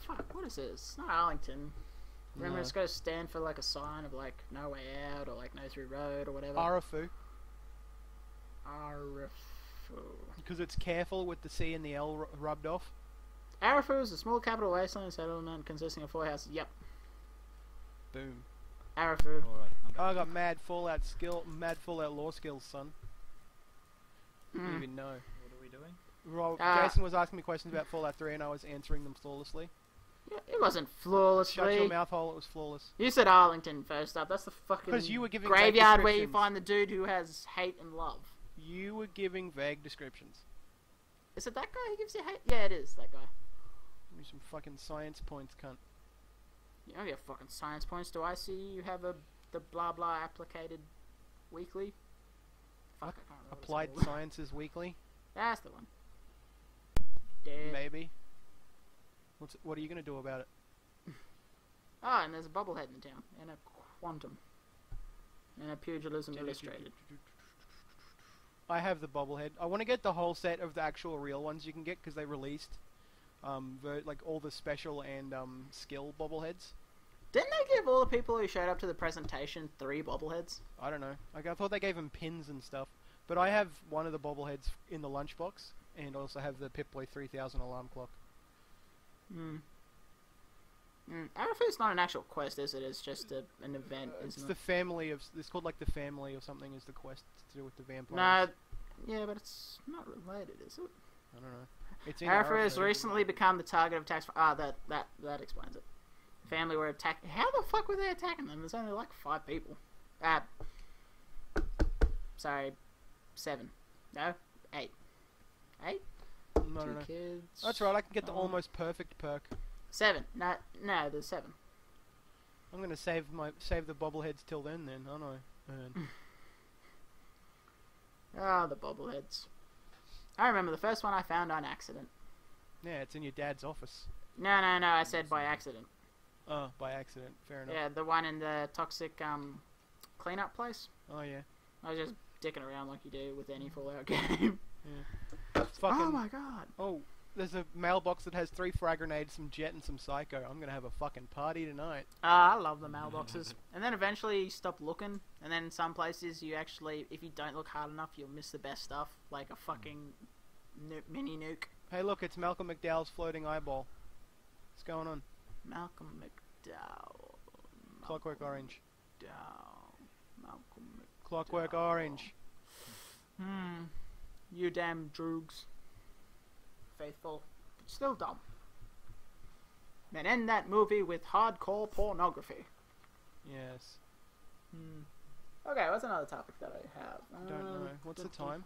fuck. What is this? It's not Arlington. Remember, No. it's got to stand for like a sign of like no way out or like no through road or whatever. Arafu, Arafu. because it's careful with the C and the L rubbed off. Arafu is a small capital wasteland settlement consisting of 4 houses. Yep. Boom. Arafu. Alright, I'm back. I got mad Fallout law skills, son. You didn't Mm. even know. What are we doing? Rob, Ah. Jason was asking me questions about Fallout 3 and I was answering them flawlessly. Yeah, it wasn't Shut your flawlessly. mouth hole, it was flawless. You said Arlington first up. That's the fucking 'Cause you were giving graveyard vague where you descriptions. find the dude who has hate and love. You were giving vague descriptions. Is it that guy who gives you hate? Yeah, it is that guy. Give me some fucking science points, cunt. You don't get fucking science points. Do I see you have the blah blah applicated weekly? Fuck, I can't remember what it's Applied called. Sciences Weekly? That's the one. Dead. Maybe. What are you gonna do about it? Oh, and there's a bobblehead in town, and a quantum, and a pugilism illustrated. I have the bobblehead. I want to get the whole set of the actual real ones you can get because they released, like all the special and skill bobbleheads. Didn't they give all the people who showed up to the presentation 3 bobbleheads? I don't know. Like, I thought they gave them pins and stuff, but I have one of the bobbleheads in the lunchbox, and also have the Pip-Boy 3000 alarm clock. Arafu's not an actual quest, is it? It's just an event, It's isn't the it? family of. It's called like the family or something. Is the quest to do with the vampires? No, yeah, but it's not related, is it? I don't know. It's in Arafu has Arafu. recently become the target of attacks. That explains it. The family were attacked. How the fuck were they attacking them? There's only like 5 people. Sorry, 7. No, 8. 8? No, 2 no, no. kids. That's right. I can get the Oh. almost perfect perk. 7. No, there's 7. I'm gonna save the bobbleheads till then, aren't I? Ah, the bobbleheads. I remember the first one I found on accident. Yeah, it's in your dad's office. No, I said by accident. Oh, by accident. Fair enough. Yeah, the one in the toxic cleanup place. Oh yeah. I was just dicking around like you do with any Fallout game. Fucking. Oh my god. Oh, there's a mailbox that has 3 frag grenades, some jet, and some psycho. I'm gonna have a fucking party tonight. I love the mailboxes. And then eventually you stop looking, and then in some places you actually, if you don't look hard enough, you'll miss the best stuff, like a fucking mini nuke. Hey, look, it's Malcolm McDowell's floating eyeball. What's going on? Malcolm McDowell. Clockwork Orange. Malcolm McDowell. Clockwork Orange. You damn droogs. Faithful, but still dumb. And end that movie with hardcore pornography. Yes. Okay, what's another topic that I have? Don't know. What's the time?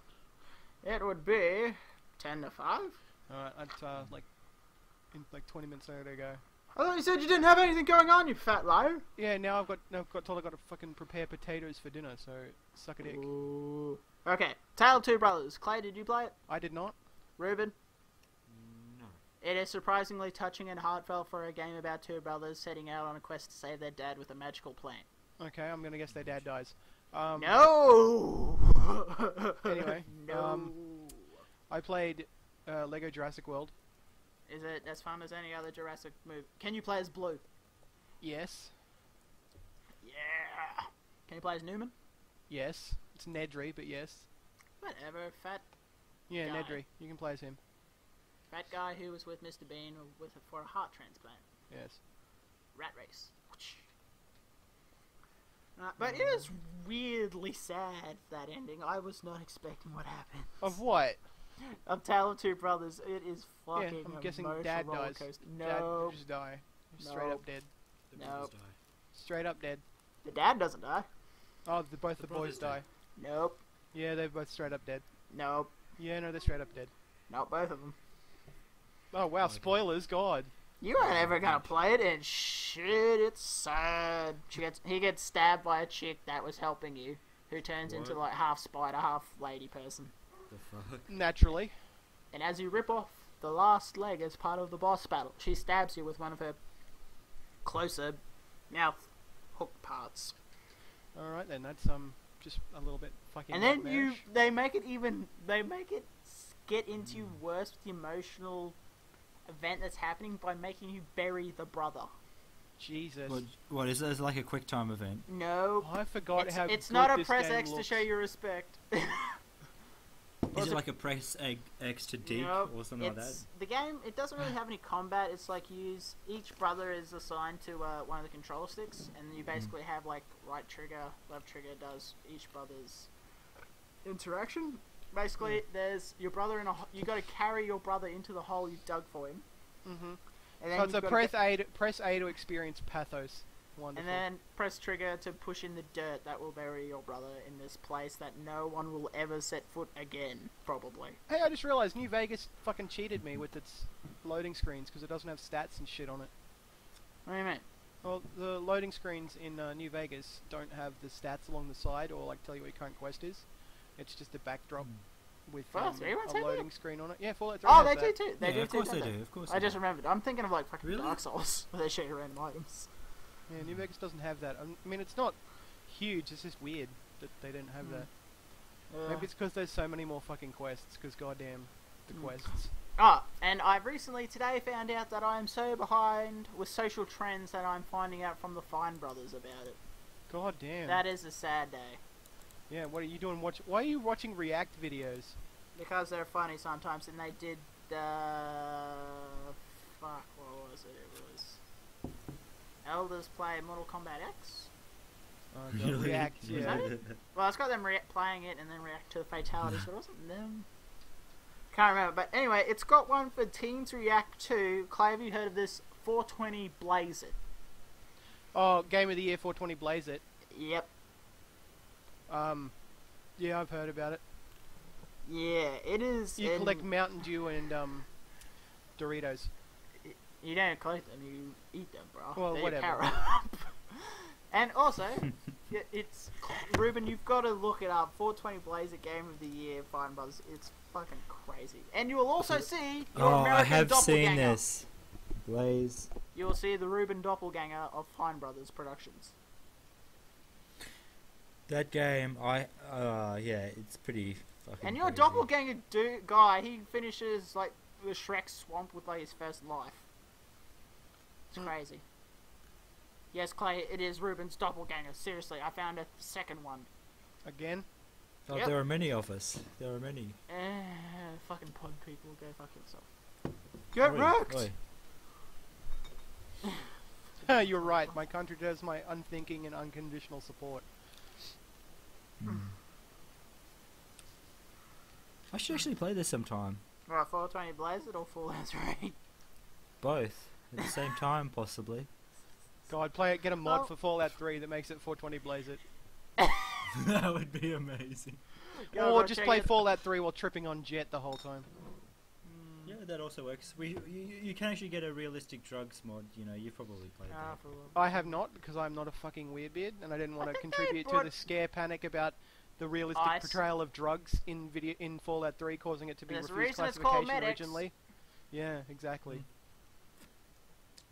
It would be 10 to 5. Alright, that's in like 20 minutes later to go. I thought you said you didn't have anything going on, you fat liar. Yeah, now I've got told I got to fucking prepare potatoes for dinner, so suck a dick. Ooh. Okay, Tale of Two Brothers. Clay, did you play it? I did not. Reuben? No. It is surprisingly touching and heartfelt for a game about 2 brothers setting out on a quest to save their dad with a magical plant. Okay, I'm gonna guess their dad dies. No! Anyway, no. I played Lego Jurassic World. Is it as fun as any other Jurassic movie? Can you play as Blue? Yes. Yeah. Can you play as Newman? Yes. It's Nedry, but yes. Whatever, fat Yeah, Guy. Nedry. You can play as him. guy who was with Mr. Bean for a heart transplant. Yes. Rat race. But it is weirdly sad, that ending. I was not expecting what happened. Of what? Of Tale of Two Brothers, it is fucking Yeah, I'm guessing emotional Dad roller dies. coaster. Dad No, just die. Straight Nope. up dead. The Nope. brothers die. Straight up dead. the dad doesn't die. Oh, both The the boys brothers die. Nope, Yeah, they're both straight up dead. nope, Yeah, no, they're straight up dead. not both of them. Oh wow, Okay. spoilers, God. You aren't ever gonna play it, and shit, it's sad. He gets stabbed by a chick that was helping you, who turns into What? like half spider, half lady person. The fuck? Naturally. And as you rip off the last leg as part of the boss battle, she stabs you with one of her closer mouth hook parts. Alright then, that's just a little bit fucking And then nightmarish. they make it get into worse with the emotional event that's happening by making you bury the brother. Jesus. What is this, like a quick time event? No, I forgot how it's good not a this press game X to looks. show your respect. Is it like a press X to dig Nope, or something like that? it's the game. It doesn't really have any combat. It's like each brother is assigned to one of the control sticks, and you basically have like right trigger, left trigger does each brother's interaction. Basically, there's your brother in a. You got to carry your brother into the hole you dug for him. Mm-hmm. And then So it's you've a gotta press A to experience pathos. Wonderful. and then press trigger to push in the dirt that will bury your brother in this place that no one will ever set foot again, probably. Hey, I just realized New Vegas fucking cheated me with its loading screens because it doesn't have stats and shit on it. What do you mean? Well, the loading screens in New Vegas don't have the stats along the side or like tell you what your current quest is. It's just a backdrop with Fallout 3 ones a have loading that? screen on it. Yeah, Fallout 3 Oh, has they that. do too. They Yeah, do of too. course don't they they? do. Of course I they just do. remembered. I'm thinking of like fucking Really? Dark Souls, where they show you random items. Yeah, New Vegas doesn't have that. I mean, it's not huge. It's just weird that they didn't have that. Maybe it's because there's so many more fucking quests. Because goddamn, the quests. Oh, and I've recently today found out that I am so behind with social trends that I'm finding out from the Fine Brothers about it. Goddamn. That is a sad day. Yeah, what are you doing? Why are you watching React videos? Because they're funny sometimes, and they did fuck, what was it? It was Elders play Mortal Kombat X. God, React, Is yeah. that it? Well, it's got them playing it and then react to the fatalities, but it wasn't them. Can't remember, but anyway, it's got one for Teens React to. Clay, have you heard of this? 420 Blaze It. Oh, Game of the Year 420 Blaze It. Yep. Yeah, I've heard about it. Yeah, it is. You collect Mountain Dew and Doritos. You don't collect them, you eat them, bro. Well, They're whatever. power up. And also, it's Ruben. You've got to look it up. 420 Blaze It Game of the Year, Fine Brothers. It's fucking crazy. And you will also see your Oh, American I have doppelganger. seen this. Blaze. You will see the Ruben doppelganger of Fine Brothers Productions. That game, yeah, it's pretty fucking And your crazy. doppelganger guy, he finishes like the Shrek swamp with like his first life. It's crazy. Yes, Clay, it is Ruben's doppelganger. Seriously, I found a second one. Again? Oh, Yep. there are many of us. There are many. Fucking pod people, go fuck yourself. Get Oi, wrecked! oi. You're right. My country deserves my unthinking and unconditional support. I should actually play this sometime. Right, 420 Blaze It or Fallout 3? Both. At the same time, possibly. God, play it. Get a mod Well- for Fallout 3 that makes it 420 Blaze It. That would be amazing. Or just play Fallout 3 while tripping on Jet the whole time. Yeah, that also works. You can actually get a realistic drugs mod. You know, you've probably played that. I have not, because I'm not a fucking weirbeard, and I didn't want I to think they contribute to brought- the scare panic about the realistic Ice. portrayal of drugs in Fallout 3, causing it to be There's a refused reason it's called classification medics. originally. Yeah, exactly.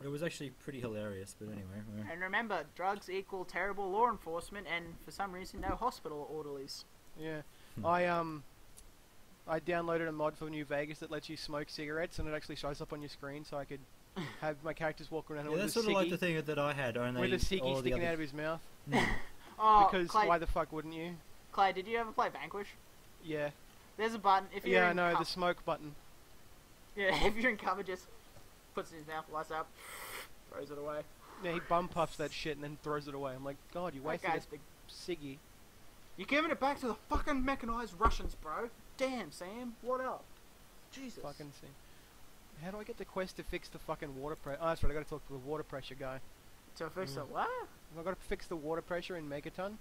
It was actually pretty hilarious, but anyway. yeah. And remember, drugs equal terrible law enforcement and for some reason no hospital orderlies. Yeah, I downloaded a mod for New Vegas that lets you smoke cigarettes, and it actually shows up on your screen, so I could have my characters walk around Yeah, with that's a sort of like ciggy, the thing that I had, only with a ciggy all the sticking other... out of his mouth. Oh, Because Clay, why the fuck wouldn't you? Clay, did you ever play Vanquish? Yeah. There's a button if you're Yeah, I in know, co- the smoke button. yeah, if you're in cover, just puts it in his mouth, lights up, throws it away. Yeah, he bum puffs that shit and then throws it away. I'm like, God, you That wasted guy's a big. ciggy. You're giving it back to the fucking mechanized Russians, bro. Damn, Sam, what up? Jesus. Fucking see. How do I get the quest to fix the fucking water pressure? Oh, that's right, I gotta talk to the water pressure guy. To fix the what? I've gotta fix the water pressure in Megaton.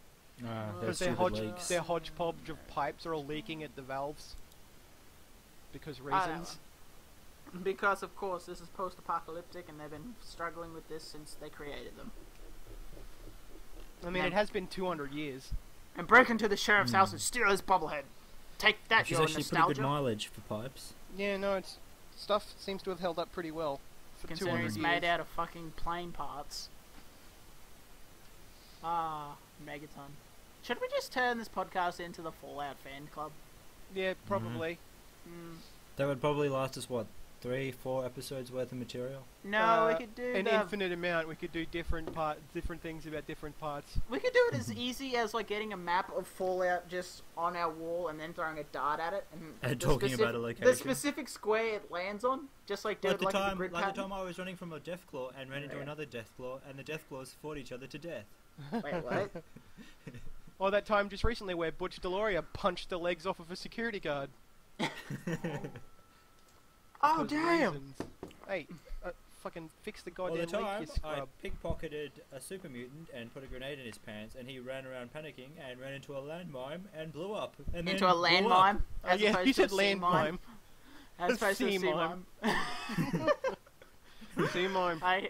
There's Because stupid leaks. their hodgepodge of pipes are all leaking at the valves. Because I don't reasons. Because of course this is post-apocalyptic and they've been struggling with this since they created them. I mean, it has been 200 years. And break into the sheriff's house and steal his bobblehead. Take that, Which is your actually pretty nostalgia. good mileage for pipes. Yeah, no, it's stuff seems to have held up pretty well for Considering 200 it's years. made out of fucking plane parts. Ah, Megaton. Should we just turn this podcast into the Fallout fan club? Yeah, probably. Mm. That would probably last us, what, 3-4 episodes worth of material? No, we could do an infinite amount. We could do different things about different parts. We could do it as easy as like getting a map of Fallout just on our wall and then throwing a dart at it And talking about a location. The specific square it lands on, just like do Like it like a grid the pattern. time I was running from a Deathclaw and ran into another Deathclaw, and the Deathclaws fought each other to death. Wait, what? Or that time just recently where Butch Deloria punched the legs off of a security guard. Oh, Because damn! reasons. Hey, fucking fix the Well, goddamn the leak, time you I scrub. pickpocketed a super mutant and put a grenade in his pants, and he ran around panicking and ran into a landmine and blew up. And Into then a blew landmine? up. As Yeah, opposed you to said a sea mine? landmine. As opposed to a Sea sea mine. mine. Sea mime. I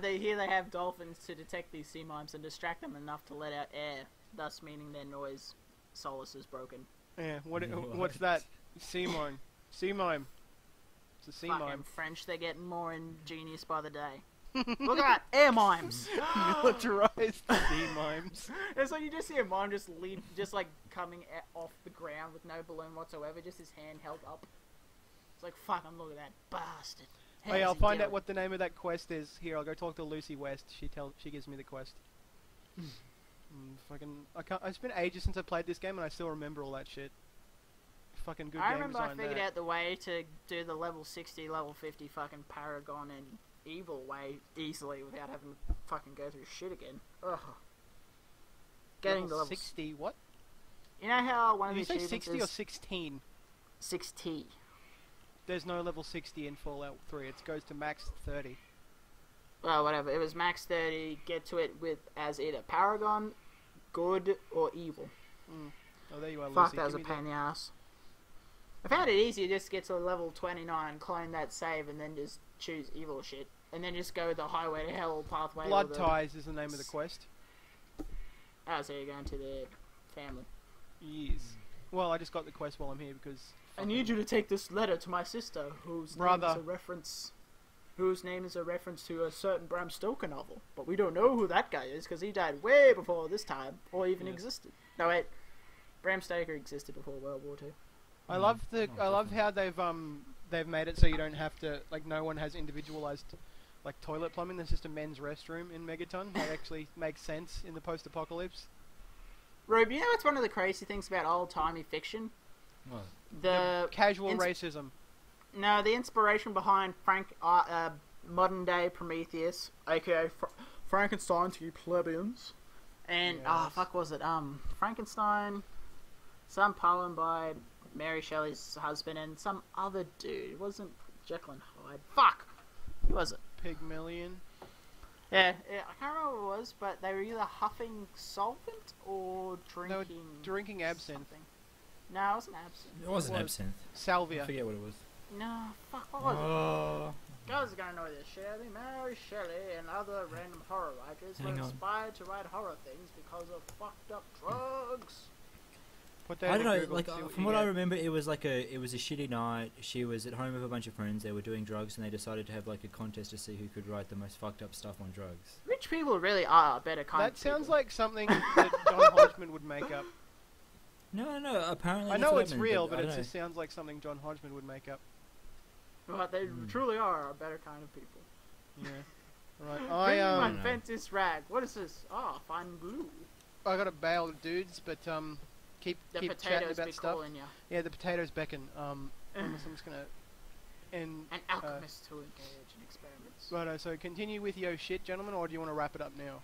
hear they have dolphins to detect these sea mimes and distract them enough to let out air, thus meaning their noise solace is broken. Yeah, what's that? Sea mime. Sea mime. It's a sea Fucking mime. French, they're getting more ingenious by the day. Look at that, air mimes! Militarized sea mimes. It's like you just see a mime just like coming off the ground with no balloon whatsoever, just his hand held up. It's like, fuck, I'm looking at that bastard. Oh yeah, I'll find out what the name of that quest is. Here, I'll go talk to Lucy West. She gives me the quest. It's been ages since I played this game, and I still remember all that shit. Fucking good I game remember I design figured there. out the way to do the level 60, level 50 fucking Paragon and Evil way easily without having to fucking go through shit again. Ugh. Getting the level 60, what? You know how one of Did the you say achievements 60 or is 16? 6T. There's no level 60 in Fallout 3. It goes to max 30. Well, whatever. It was max 30. Get to it with as either Paragon, good, or evil. Oh, there you are, Fuck, Lucy. that was a Give me pain in the ass. I found it easier just to get to level 29, clone that save, and then just choose evil shit. And then just go the highway to hell pathway. Blood Ties is the name of the quest. Oh, so you're going to the family. Yes. Well, I just got the quest while I'm here because... I need you to take this letter to my sister, whose Brother. name is a reference to a certain Bram Stoker novel. But we don't know who that guy is because he died way before this time, or even existed. No wait, Bram Stoker existed before World War II. I love how they've made it so you don't have to, like, no one has individualized like toilet plumbing. There's just a men's restroom in Megaton. That actually makes sense in the post-apocalypse. Rube, you know what's one of the crazy things about old-timey fiction? What? The Casual racism. No, the inspiration behind modern-day Prometheus, aka Frankenstein to you plebeians, and Yes. fuck was it? Frankenstein, some poem by Mary Shelley's husband, and some other dude. It wasn't Jekyll and Hyde. Fuck, who was it? Pygmalion. Yeah, I can't remember what it was, but they were either huffing solvent or drinking. They were drinking absinthe. Something. No, it wasn't absinthe. It wasn't Was. absinthe. I Salvia. forget what it was. No, fuck, what was it? Oh. Guys are gonna know this shit. I mean, Mary Shelley and other random horror writers were Hang on. inspired to write horror things because of fucked up drugs. Put that I in don't know. Google, Like see what from you what I get. remember, it was a shitty night. She was at home with a bunch of friends. They were doing drugs, and they decided to have like a contest to see who could write the most fucked up stuff on drugs. Rich people really are better kind That of sounds people. like something that John Hodgman would make up. No. Apparently, I that's know what it's happened, real, but but I it don't just sounds like something John Hodgman would make up. But they truly are a better kind of people. Yeah. Right. Bring I my know. Ventus rag. What is this? Oh, fine glue. got a bail of dudes, but keep The chatting potatoes about be stuff. calling you. Yeah, the potatoes beckon. I'm just gonna end. An alchemist who engage in experiments. Right. So continue with your shit, gentlemen, or do you want to wrap it up now?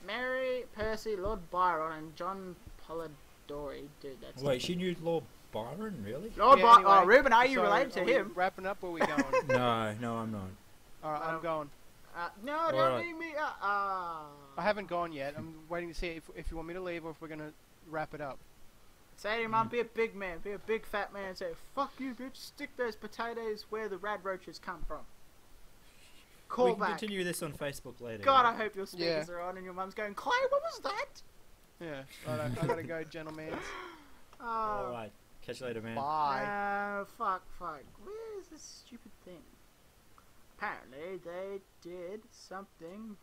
Mary Percy, Lord Byron, and John Polidori. Dude, that's Wait, she knew Lord Byron, really? Lord Yeah, Byron. anyway, Oh, Ruben, are you so related to are we him? wrapping up, or are we going? No, I'm not. All right, I'm going. No, don't Alright. leave me. I haven't gone yet. I'm waiting to see if you want me to leave or if we're gonna wrap it up. Say to your mum, be a big man, be a big fat man, and say, fuck you, bitch, stick those potatoes where the rad roaches come from. Call We can back. continue this on Facebook later. God, I hope your speakers are on and your mum's going, Clay, what was that? Yeah. Right, I gotta go, gentlemen. All right. Catch you later, man. Bye. Fuck. Where is this stupid thing? Apparently, they did something.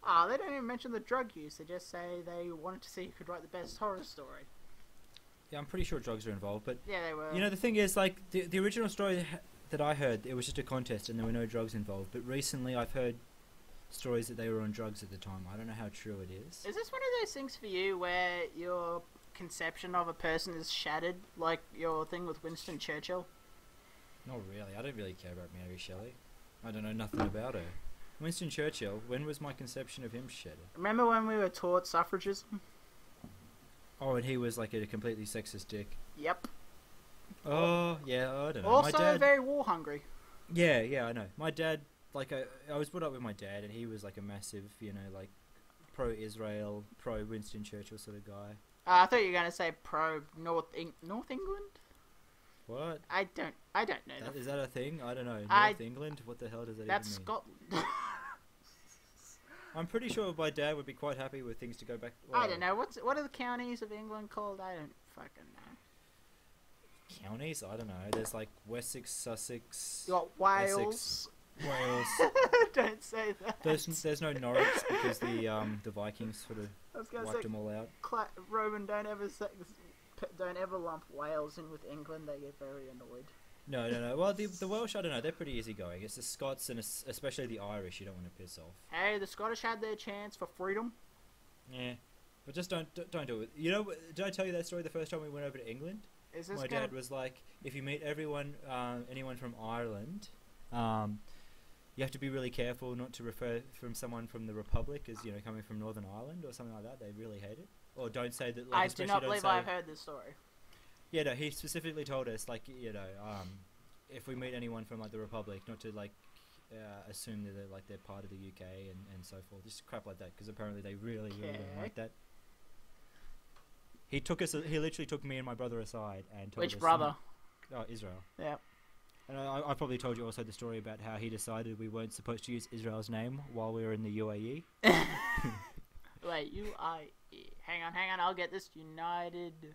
They don't even mention the drug use. They just say they wanted to see who could write the best horror story. Yeah, I'm pretty sure drugs are involved, but Yeah, they were. you know the thing is, like the original story that I heard, it was just a contest and there were no drugs involved. But recently, I've heard stories that they were on drugs at the time. I don't know how true it is. Is this one of those things for you where your conception of a person is shattered, like your thing with Winston Churchill? Not really. I don't really care about Mary Shelley. I don't know nothing about her. Winston Churchill, when was my conception of him shattered? Remember when we were taught suffragism? Oh, and he was like a completely sexist dick. Yep. Oh, yeah, I don't know. Also my dad, very war hungry. yeah, I know. My dad, like, I was brought up with my dad, and he was like a massive, like, pro-Israel, pro-Winston Churchill sort of guy. I thought you were going to say pro North England? What? I don't know. Is that a thing? I don't know. I- North England? What the hell does that That's even mean? Scotland. I'm pretty sure my dad would be quite happy with things to go back. I don't know. What are the counties of England called? I don't fucking know. Counties? I don't know. There's like Wessex, Sussex, You got Wales. Wales. Don't say that. There's no Norwich because the Vikings sort of I was gonna wiped say, them all out. Roman, don't ever lump Wales in with England. They get very annoyed. No. Well, the Welsh, I don't know. They're pretty easygoing. It's the Scots and especially the Irish you don't want to piss off. Hey, the Scottish had their chance for freedom. Yeah, but just don't do it. You know, did I tell you that story the first time we went over to England? Is this My dad was like, if you meet anyone from Ireland, you have to be really careful not to refer from someone from the Republic as coming from Northern Ireland or something like that. They really hate it. Or don't say that. Like, I do not believe I've heard this story. Yeah, no, he specifically told us, like, if we meet anyone from like the Republic, not to like assume that they're part of the UK and so forth, just crap like that, because apparently they really don't like that. He literally took me and my brother aside and told us. Which brother? Oh, Israel. Yeah. And I probably told you also the story about how he decided we weren't supposed to use Israel's name while we were in the UAE. Wait, UAE. Hang on, I'll get this. United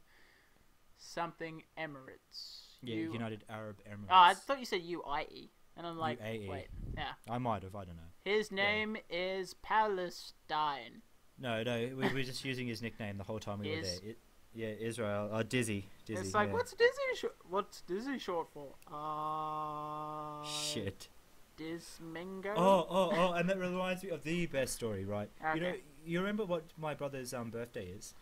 something Emirates. Yeah, United Arab Emirates. Oh, I thought you said UAE. And I'm like, UAE. wait, yeah. I might have, I don't know. His name is Palestine. No, we were just using his nickname the whole time we were there. Israel. Dizzy. It's like, what's Dizzy short for? Shit. Dismingo? Oh, and that reminds me of the best story, right? Okay. You remember what my brother's birthday is?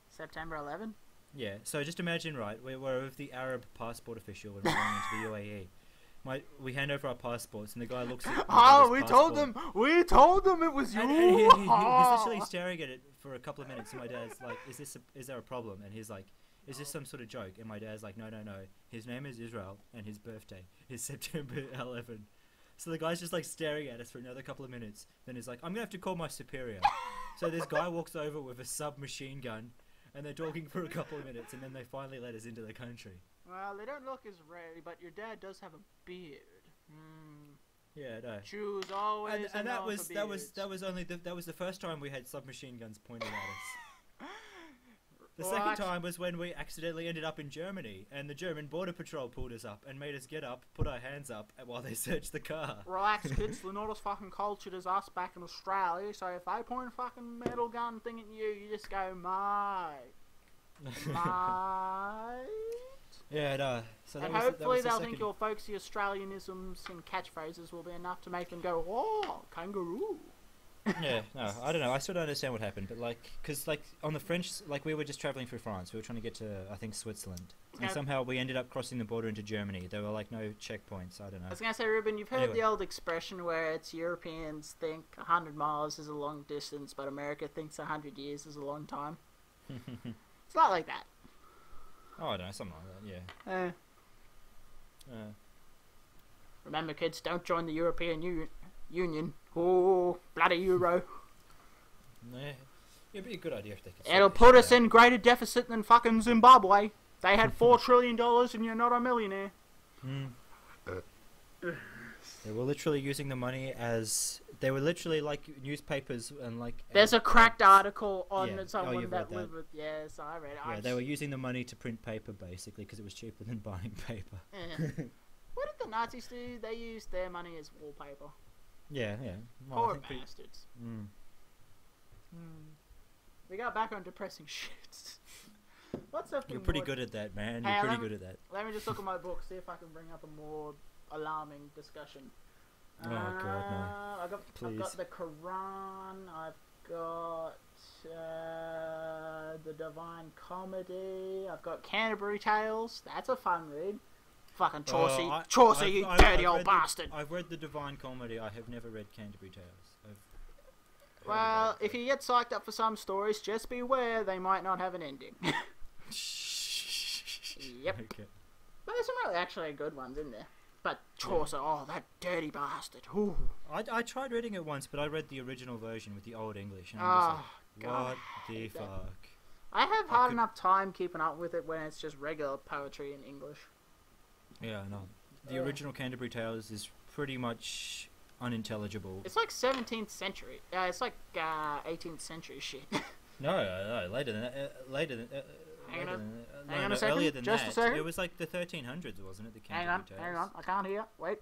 September 11? Yeah, so just imagine, right, we're with the Arab passport official and we're going into the UAE. We hand over our passports and the guy looks at we told them it was you! And he's literally staring at it for a couple of minutes and my dad's like, is there a problem? And he's like, is this some sort of joke? And my dad's like, no, his name is Israel and his birthday is September 11. So the guy's just like staring at us for another couple of minutes. Then he's like, I'm gonna have to call my superior. So this guy walks over with a submachine gun, and they're talking for a couple of minutes, and then they finally let us into the country. Well, they don't look as ready, but your dad does have a beard. Yeah, no. Jews always. And that was the first time we had submachine guns pointed at us. The second time was when we accidentally ended up in Germany, and the German border patrol pulled us up and made us get up, put our hands up, while they searched the car. Relax, kids. They're not as fucking cultured as us back in Australia, so if they point a fucking metal gun thing at you, you just go, mate. Yeah, no. So and hopefully they'll think your folksy Australianisms and catchphrases will be enough to make them go, oh, kangaroo. Yeah, no, I don't know. I still don't understand what happened, but because on the French, we were just traveling through France. We were trying to get to, I think, Switzerland, and somehow we ended up crossing the border into Germany. There were no checkpoints. I don't know. I was gonna say, Ruben, you've heard the old expression where it's Europeans think 100 miles is a long distance, but America thinks 100 years is a long time. It's not like that. Oh, I don't know, something like that. Yeah. Remember, kids, don't join the European Union. Oh, bloody euro. Yeah, it'd be a good idea if they could. It'll put us in greater deficit than fucking Zimbabwe. They had $4 trillion and you're not a millionaire. They were literally using the money as... They were literally like newspapers and like... There's a cracked article on someone that lived with... Yes, I read it. Yeah, they were using the money to print paper basically because it was cheaper than buying paper. What did the Nazis do? They used their money as wallpaper. Yeah. Well, poor bastards. We got back on depressing shit. What's up? You're pretty good at that, man. You're pretty good at that. Let me just look at my book, see if I can bring up a more alarming discussion. Oh God, no! I've Please. got the Quran. I've got the Divine Comedy. I've got Canterbury Tales. That's a fun read. Fucking Chaucer, you dirty old bastard. I've read the Divine Comedy. I have never read Canterbury Tales. Well, if you get psyched up for some stories, just beware they might not have an ending. Yep. Okay. But there's some really actually good ones in there. But Chaucer, oh, that dirty bastard. Ooh. I tried reading it once, but I read the original version with the old English, and I'm just like, what the fuck? I have hard enough time keeping up with it when it's just regular poetry in English. Yeah, no. The original Canterbury Tales is pretty much unintelligible. It's like 17th century. It's like 18th century shit. No, later than that. Hang on a second. Earlier than Just that. a second. It was like the 1300s, wasn't it? The Canterbury Tales. Hang on. I can't hear. Wait.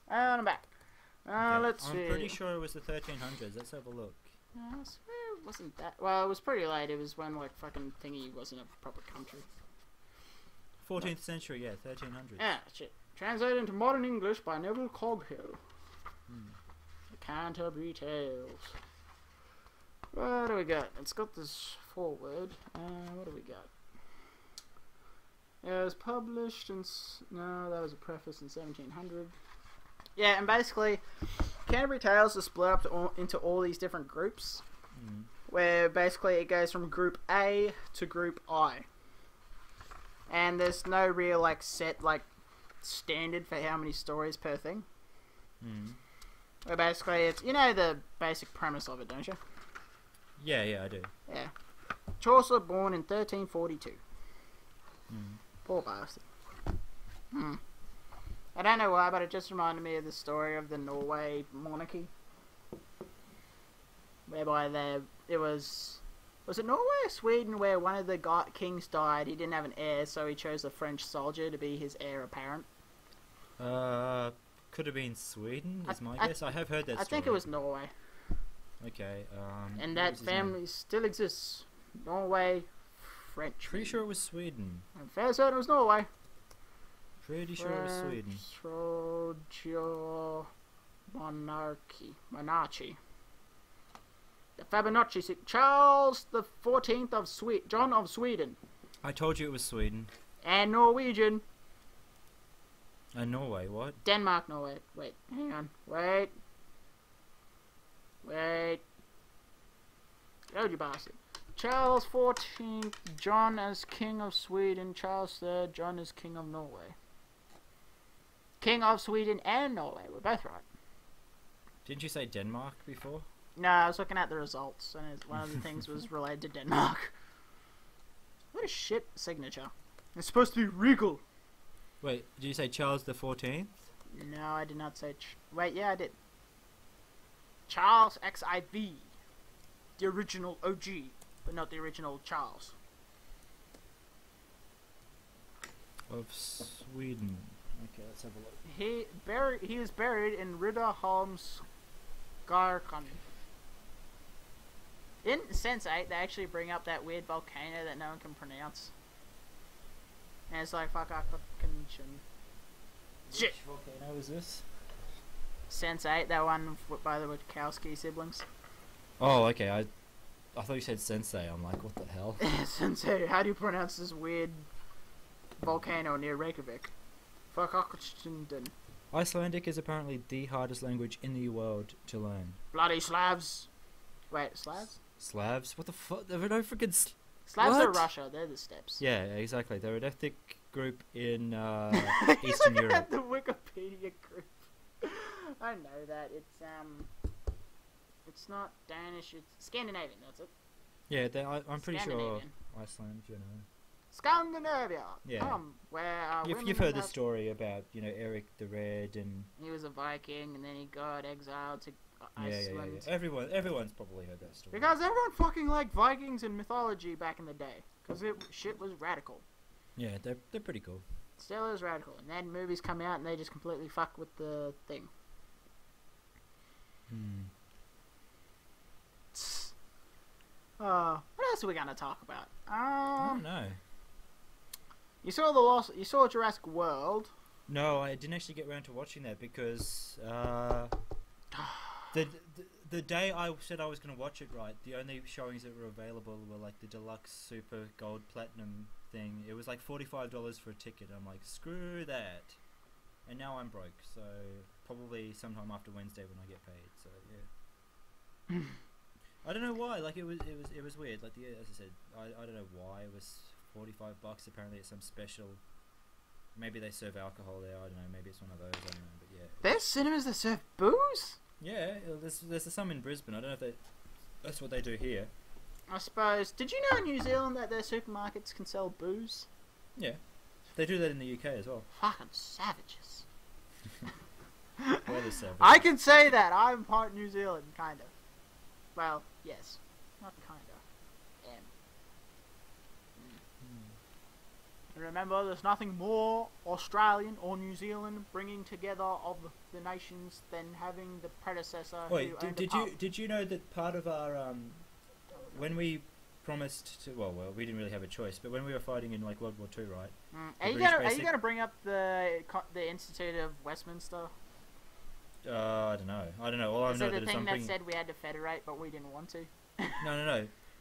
And I'm back. Let's see. I'm pretty sure it was the 1300s. Let's have a look. I swear it wasn't that. Well, it was pretty late. It was when, like, fucking thingy wasn't a proper country. 14th century, yeah, 1300s. Yeah, shit. Translated into modern English by Neville Coghill. The Canterbury Tales. What do we got? It's got this foreword. What do we got? It was published in... No, that was a preface in 1700. Yeah, and basically, Canterbury Tales is split up into all these different groups. Where basically it goes from Group A to Group I. And there's no real, like, set, like, standard for how many stories per thing. Where basically it's... You know the basic premise of it, don't you? Yeah, I do. Yeah. Chaucer, born in 1342. Poor bastard. I don't know why, but it just reminded me of the story of the Norway monarchy. Whereby it was it Norway or Sweden, where one of the kings died, he didn't have an heir, so he chose a French soldier to be his heir apparent? Could have been Sweden, is my guess. I have heard that story. I think it was Norway. Okay, and that family still exists. Norway, French. Pretty sure it was Sweden. I'm fairly certain it was Norway. Pretty sure it was Sweden. Trojo monarchy. The Fibonacci, Charles the 14th of John of Sweden. I told you it was Sweden. And Norwegian. And Norway, what? Denmark, Norway. Wait, hang on. Wait. Oh, you bastard. Charles 14th, John as King of Sweden. Charles 3rd, John as King of Norway. King of Sweden and Norway. We're both right. Didn't you say Denmark before? No, I was looking at the results, and one of the things was related to Denmark. What a shit signature. It's supposed to be regal. Wait, did you say Charles the 14th? No, I did not say... Wait, yeah, I did. Charles XIV. The original OG, but not the original Charles. Of Sweden. Okay, let's have a look. He was buried in Riddarholms Garkon. In Sense8, they actually bring up that weird volcano that no one can pronounce. And it's like, fuck, I fucking shouldn't. Shit! Which volcano is this? Sense8, that one by the Wachowski siblings. Oh, okay, I thought you said Sensei. I'm like, what the hell? Sensei, how do you pronounce this weird volcano near Reykjavik? Fuck, Icelandic is apparently the hardest language in the world to learn. Bloody Slavs. Wait, Slavs? Slavs? What the fuck? There are no freaking Slavs what? are Russia. They're the steppes. Yeah, exactly. They're an ethnic group in Eastern Europe. At the Wikipedia group. I know that. It's not Danish. It's Scandinavian. That's it. Yeah, I'm pretty sure Iceland. You know. Scandinavia. Yeah. Where you've heard the story about Eric the Red and he was a Viking and then he got exiled to Iceland. Yeah. Everyone's probably heard that story. Because everyone fucking liked Vikings and mythology back in the day. Because shit was radical. Yeah, they're pretty cool. Still is radical. And then movies come out and they just completely fuck with the thing. What else are we gonna talk about? I don't know. You saw Jurassic World. No, I didn't actually get around to watching that because the day I said I was going to watch it, right, the only showings that were available were like the deluxe super gold platinum thing. It was like $45 for a ticket. I'm like, screw that. And now I'm broke, so probably sometime after Wednesday when I get paid. So yeah. I don't know why. Like it was weird. Like as I said, I don't know why it was $45. Apparently it's some special. Maybe they serve alcohol there. I don't know. Maybe it's one of those. I don't know. But yeah. There's cinemas that serve booze. Yeah, there's some in Brisbane. I don't know if that's what they do here. I suppose. Did you know in New Zealand that their supermarkets can sell booze? Yeah, they do that in the UK as well. Fucking savages. We're the savages. I can say that. I'm part New Zealand, kind of. Well, yes. Not kind of. Remember, there's nothing more Australian or New Zealand bringing together of the nations than having the predecessor. Wait, who owned a pub. did you know that part of our when we promised to we didn't really have a choice, but when we were fighting in like World War II, right? Are you gonna bring up the Institute of Westminster? I don't know. All I Is know it the that thing that something. said we had to federate, but we didn't want to?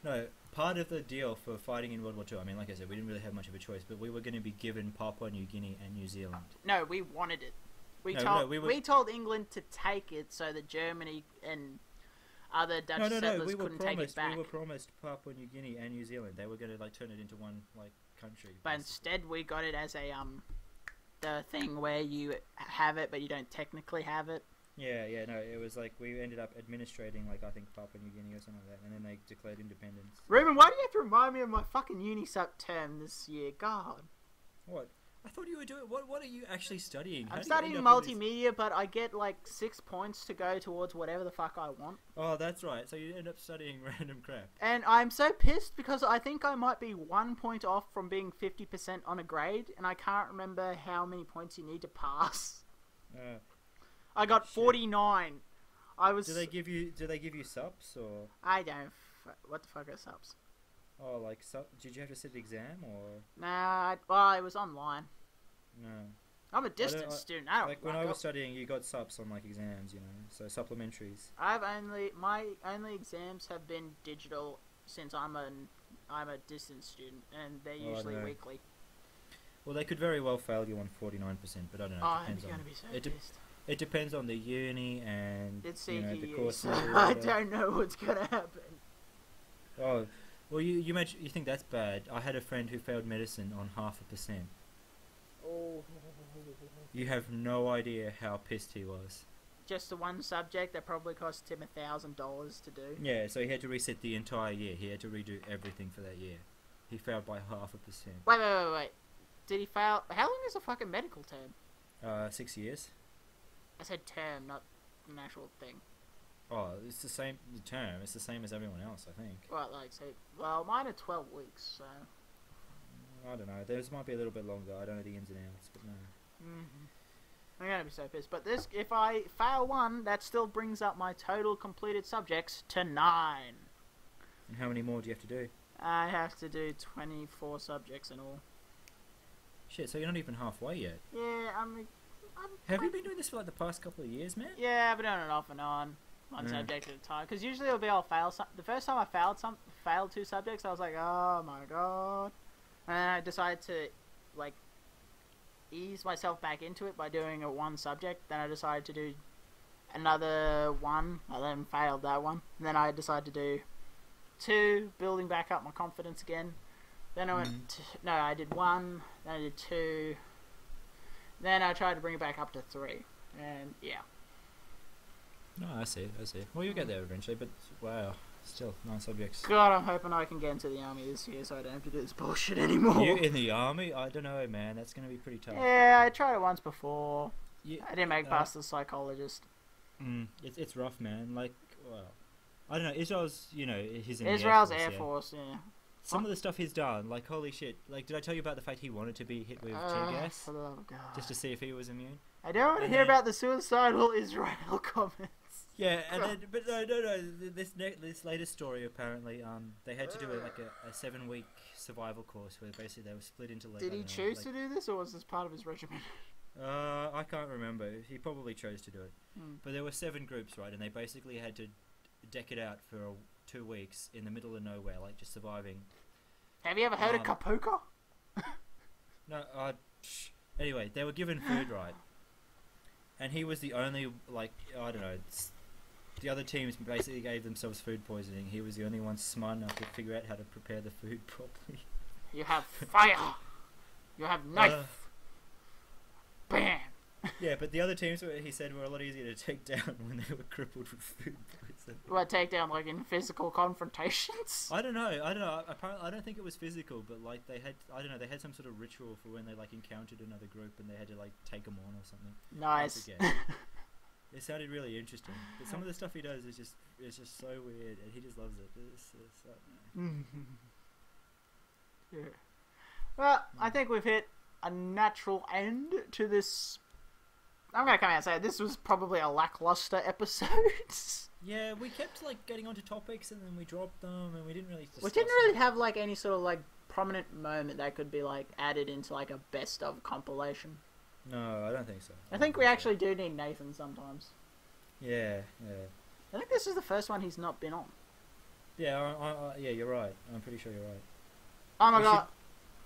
No. Part of the deal for fighting in World War II, I mean, like I said, we didn't really have much of a choice, but we were going to be given Papua New Guinea and New Zealand. No, we wanted it. We told England to take it so that Germany and other Dutch settlers couldn't take it back. We were promised Papua New Guinea and New Zealand. They were going to like turn it into one like country. But instead, we got it as a the thing where you have it, but you don't technically have it. Yeah, no, it was like we ended up administrating like I think Papua New Guinea or something like that, and then they declared independence. Ruben, why do you have to remind me of my fucking uni sub term this year? God. What? I thought you were doing. What are you actually studying? I'm studying multimedia, but I get like 6 points to go towards whatever the fuck I want. Oh, that's right. So you end up studying random crap. And I'm so pissed because I think I might be 1 point off from being 50% on a grade, and I can't remember how many points you need to pass. I got 49. I was. Do they give you subs or? I don't. What the fuck are subs? Oh, like did you have to sit the exam or? Nah. Well, it was online. No. I'm a distance student. I don't like when I was studying, you got subs on like exams, you know, so supplementaries. My only exams have been digital since I'm a distance student, and they're usually weekly. Well, they could very well fail you on 49%, but I don't know. I'm gonna be so pissed. It depends on the uni and the course. I don't know what's gonna happen. Oh, well, you think that's bad? I had a friend who failed medicine on 0.5%. Oh. You have no idea how pissed he was. Just the one subject that probably cost him $1,000 to do. Yeah, so he had to reset the entire year. He had to redo everything for that year. He failed by 0.5%. Wait. Did he fail? How long is a fucking medical term? 6 years. I said term, not an actual thing. Oh, it's the same term. It's the same as everyone else, I think. Well, mine are 12 weeks, so. I don't know. Theirs might be a little bit longer. I don't know the ins and outs, but no. I'm gonna be so pissed. But if I fail one, that still brings up my total completed subjects to 9. And how many more do you have to do? I have to do 24 subjects in all. Shit, so you're not even halfway yet. Yeah, Have you been doing this for like the past couple of years, man? Yeah, I've been doing it off and on. One subject at a time. Because usually it'll be I'll fail some. The first time I failed 2 subjects, I was like, oh my god. And then I decided to, like, ease myself back into it by doing one subject. Then I decided to do another one. I then failed that one. And then I decided to do 2, building back up my confidence again. Then I went I did 1, then I did 2. Then I tried to bring it back up to 3. And, yeah. No, I see. Well, you'll get there eventually, but wow, still 9 subjects. God, I'm hoping I can get into the army this year so I don't have to do this bullshit anymore. You in the army? I don't know, man. That's going to be pretty tough. Yeah, I tried it once before. I didn't make past the psychologist. It's rough, man. Like, well, I don't know. Israel's, he's in Israel's the Air Force, yeah. Some of the stuff he's done, like, holy shit. Like, did I tell you about the fact he wanted to be hit with tear gas? Oh, God. Just to see if he was immune? I don't want to hear about the suicidal Israel comments. Yeah, and then, but no. This latest story apparently, they had to do a 7-week survival course where basically they were split into like. Did he choose to do this, or was this part of his regimen? I can't remember. He probably chose to do it. Hmm. But there were 7 groups, right? And they basically had to deck it out for 2 weeks in the middle of nowhere, like just surviving. Have you ever heard of Kapuka? No. Anyway, they were given food, right? And he was the only, like, I don't know. The other teams basically gave themselves food poisoning. He was the only one smart enough to figure out how to prepare the food properly. You have fire. You have knife. Bam. Yeah, but the other teams, he said, were a lot easier to take down when they were crippled with food poisoning. What, take down like in physical confrontations? I don't know. Apparently, I don't think it was physical, but like they had some sort of ritual for when they like encountered another group and they had to like take them on or something. Nice. It sounded really interesting, but some of the stuff he does is just so weird, and he just loves it. Yeah. Well, I think we've hit a natural end to this. I'm gonna come out and say this was probably a lackluster episode. Yeah, we kept like getting onto topics and then we dropped them, and we didn't really. We didn't really have like any sort of like prominent moment that could be like added into like a best of compilation. No, I don't think so. I think we actually do need Nathan sometimes. Yeah. I think this is the first one he's not been on. Yeah, yeah, you're right. I'm pretty sure you're right. Oh my god.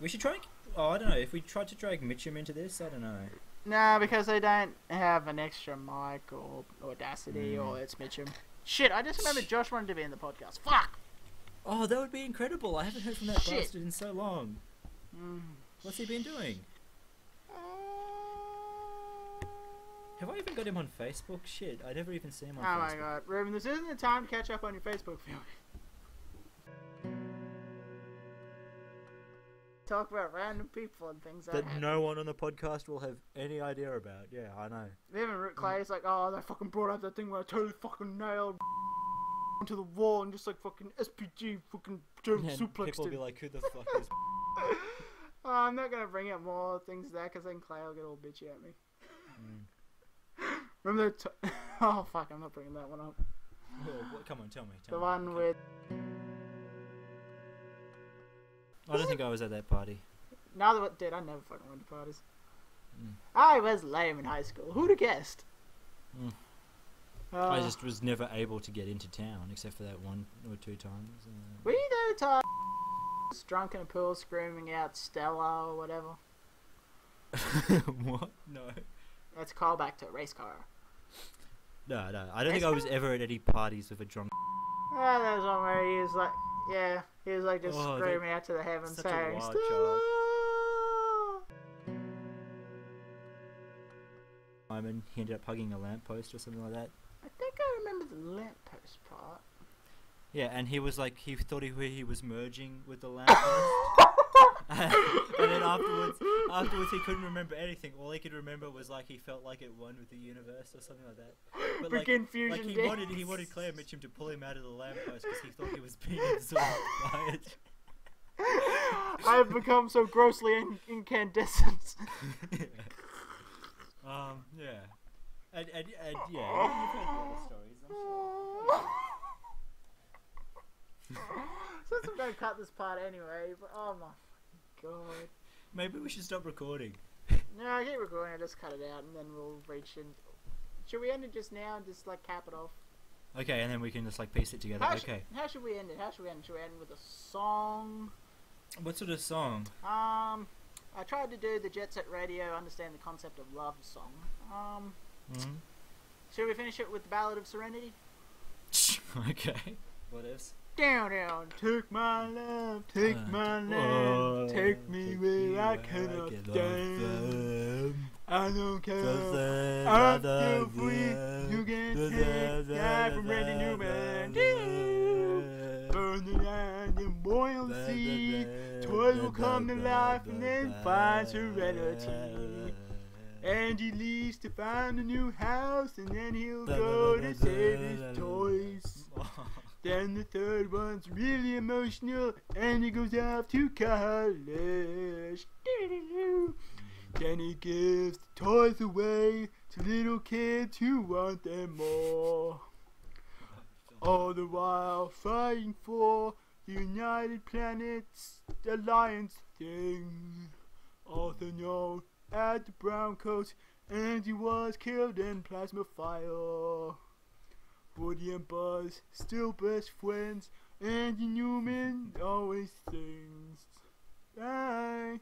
We should try. I don't know. If we tried to drag Mitchum into this, I don't know. No, because they don't have an extra mic or Audacity or it's Mitchum. Shit, I just remembered Josh wanted to be in the podcast. Fuck! Oh, that would be incredible. I haven't heard from that bastard in so long. What's he been doing? Have I even got him on Facebook? Shit, I never even see him on Facebook. Oh my god. Ruben, this isn't the time to catch up on your Facebook viewing. Talk about random people and things that no one on the podcast will have any idea about. Yeah, I know. Even Clay's like, oh, they fucking brought up that thing where I totally fucking nailed onto the wall and just like fucking SPG fucking suplexed him. People will be like, who the fuck is... Oh, I'm not gonna bring up more things there because then Clay will get all bitchy at me. Remember oh fuck, I'm not bringing that one up. Oh, come on, tell me. The one with... I don't think I was at that party. Neither did. I never fucking went to parties. I was lame in high school. Who'd have guessed? I just was never able to get into town except for that 1 or 2 times. Were you there the time drunk in a pool screaming out Stella or whatever? What? No. That's a callback to a race car. No. I don't think I was ever at any parties with a drunk. Oh, that was one where he was like, yeah, he was like just screaming out to the heavens such saying, a wild Stella! And he ended up hugging a lamppost or something like that. I think I remember the lamppost part. Yeah, and he was like, he thought he was merging with the lamppost. And then afterwards he couldn't remember anything. All he could remember was like he felt like it won with the universe or something like that. But like he wanted Claire Mitchum to pull him out of the lamppost because he thought he was being absorbed by it. I've become so grossly incandescent. Yeah. And yeah, you've heard the other stories, I'm sure. Since I'm going to cut this part anyway, but oh my god. Maybe we should stop recording. No, keep recording, I'll just cut it out and then we'll reach in. Should we end it just now and just like cap it off? Okay, and then we can just like piece it together. How should we end it? Should we end with a song? What sort of song? I tried to do the Jet Set Radio Understand the Concept of Love song. Should we finish it with the Ballad of Serenity? Okay. What is? Down, down, take my love, take my land, take me where I cannot stand. I don't care, I'm still free, you can take that from Randy Newman. Burn the land and boil the sea, toys will come to life and then find serenity. And he leaves to find a new house and then he'll go to save his toys. Then the third one's really emotional and he goes off to college. Then he gives the toys away to little kids who want them more. All the while fighting for the United Planets Alliance thing, also known as the Brown Coat, and he was killed in plasma fire. Woody and Buzz still best friends, and Newman always sings. Bye.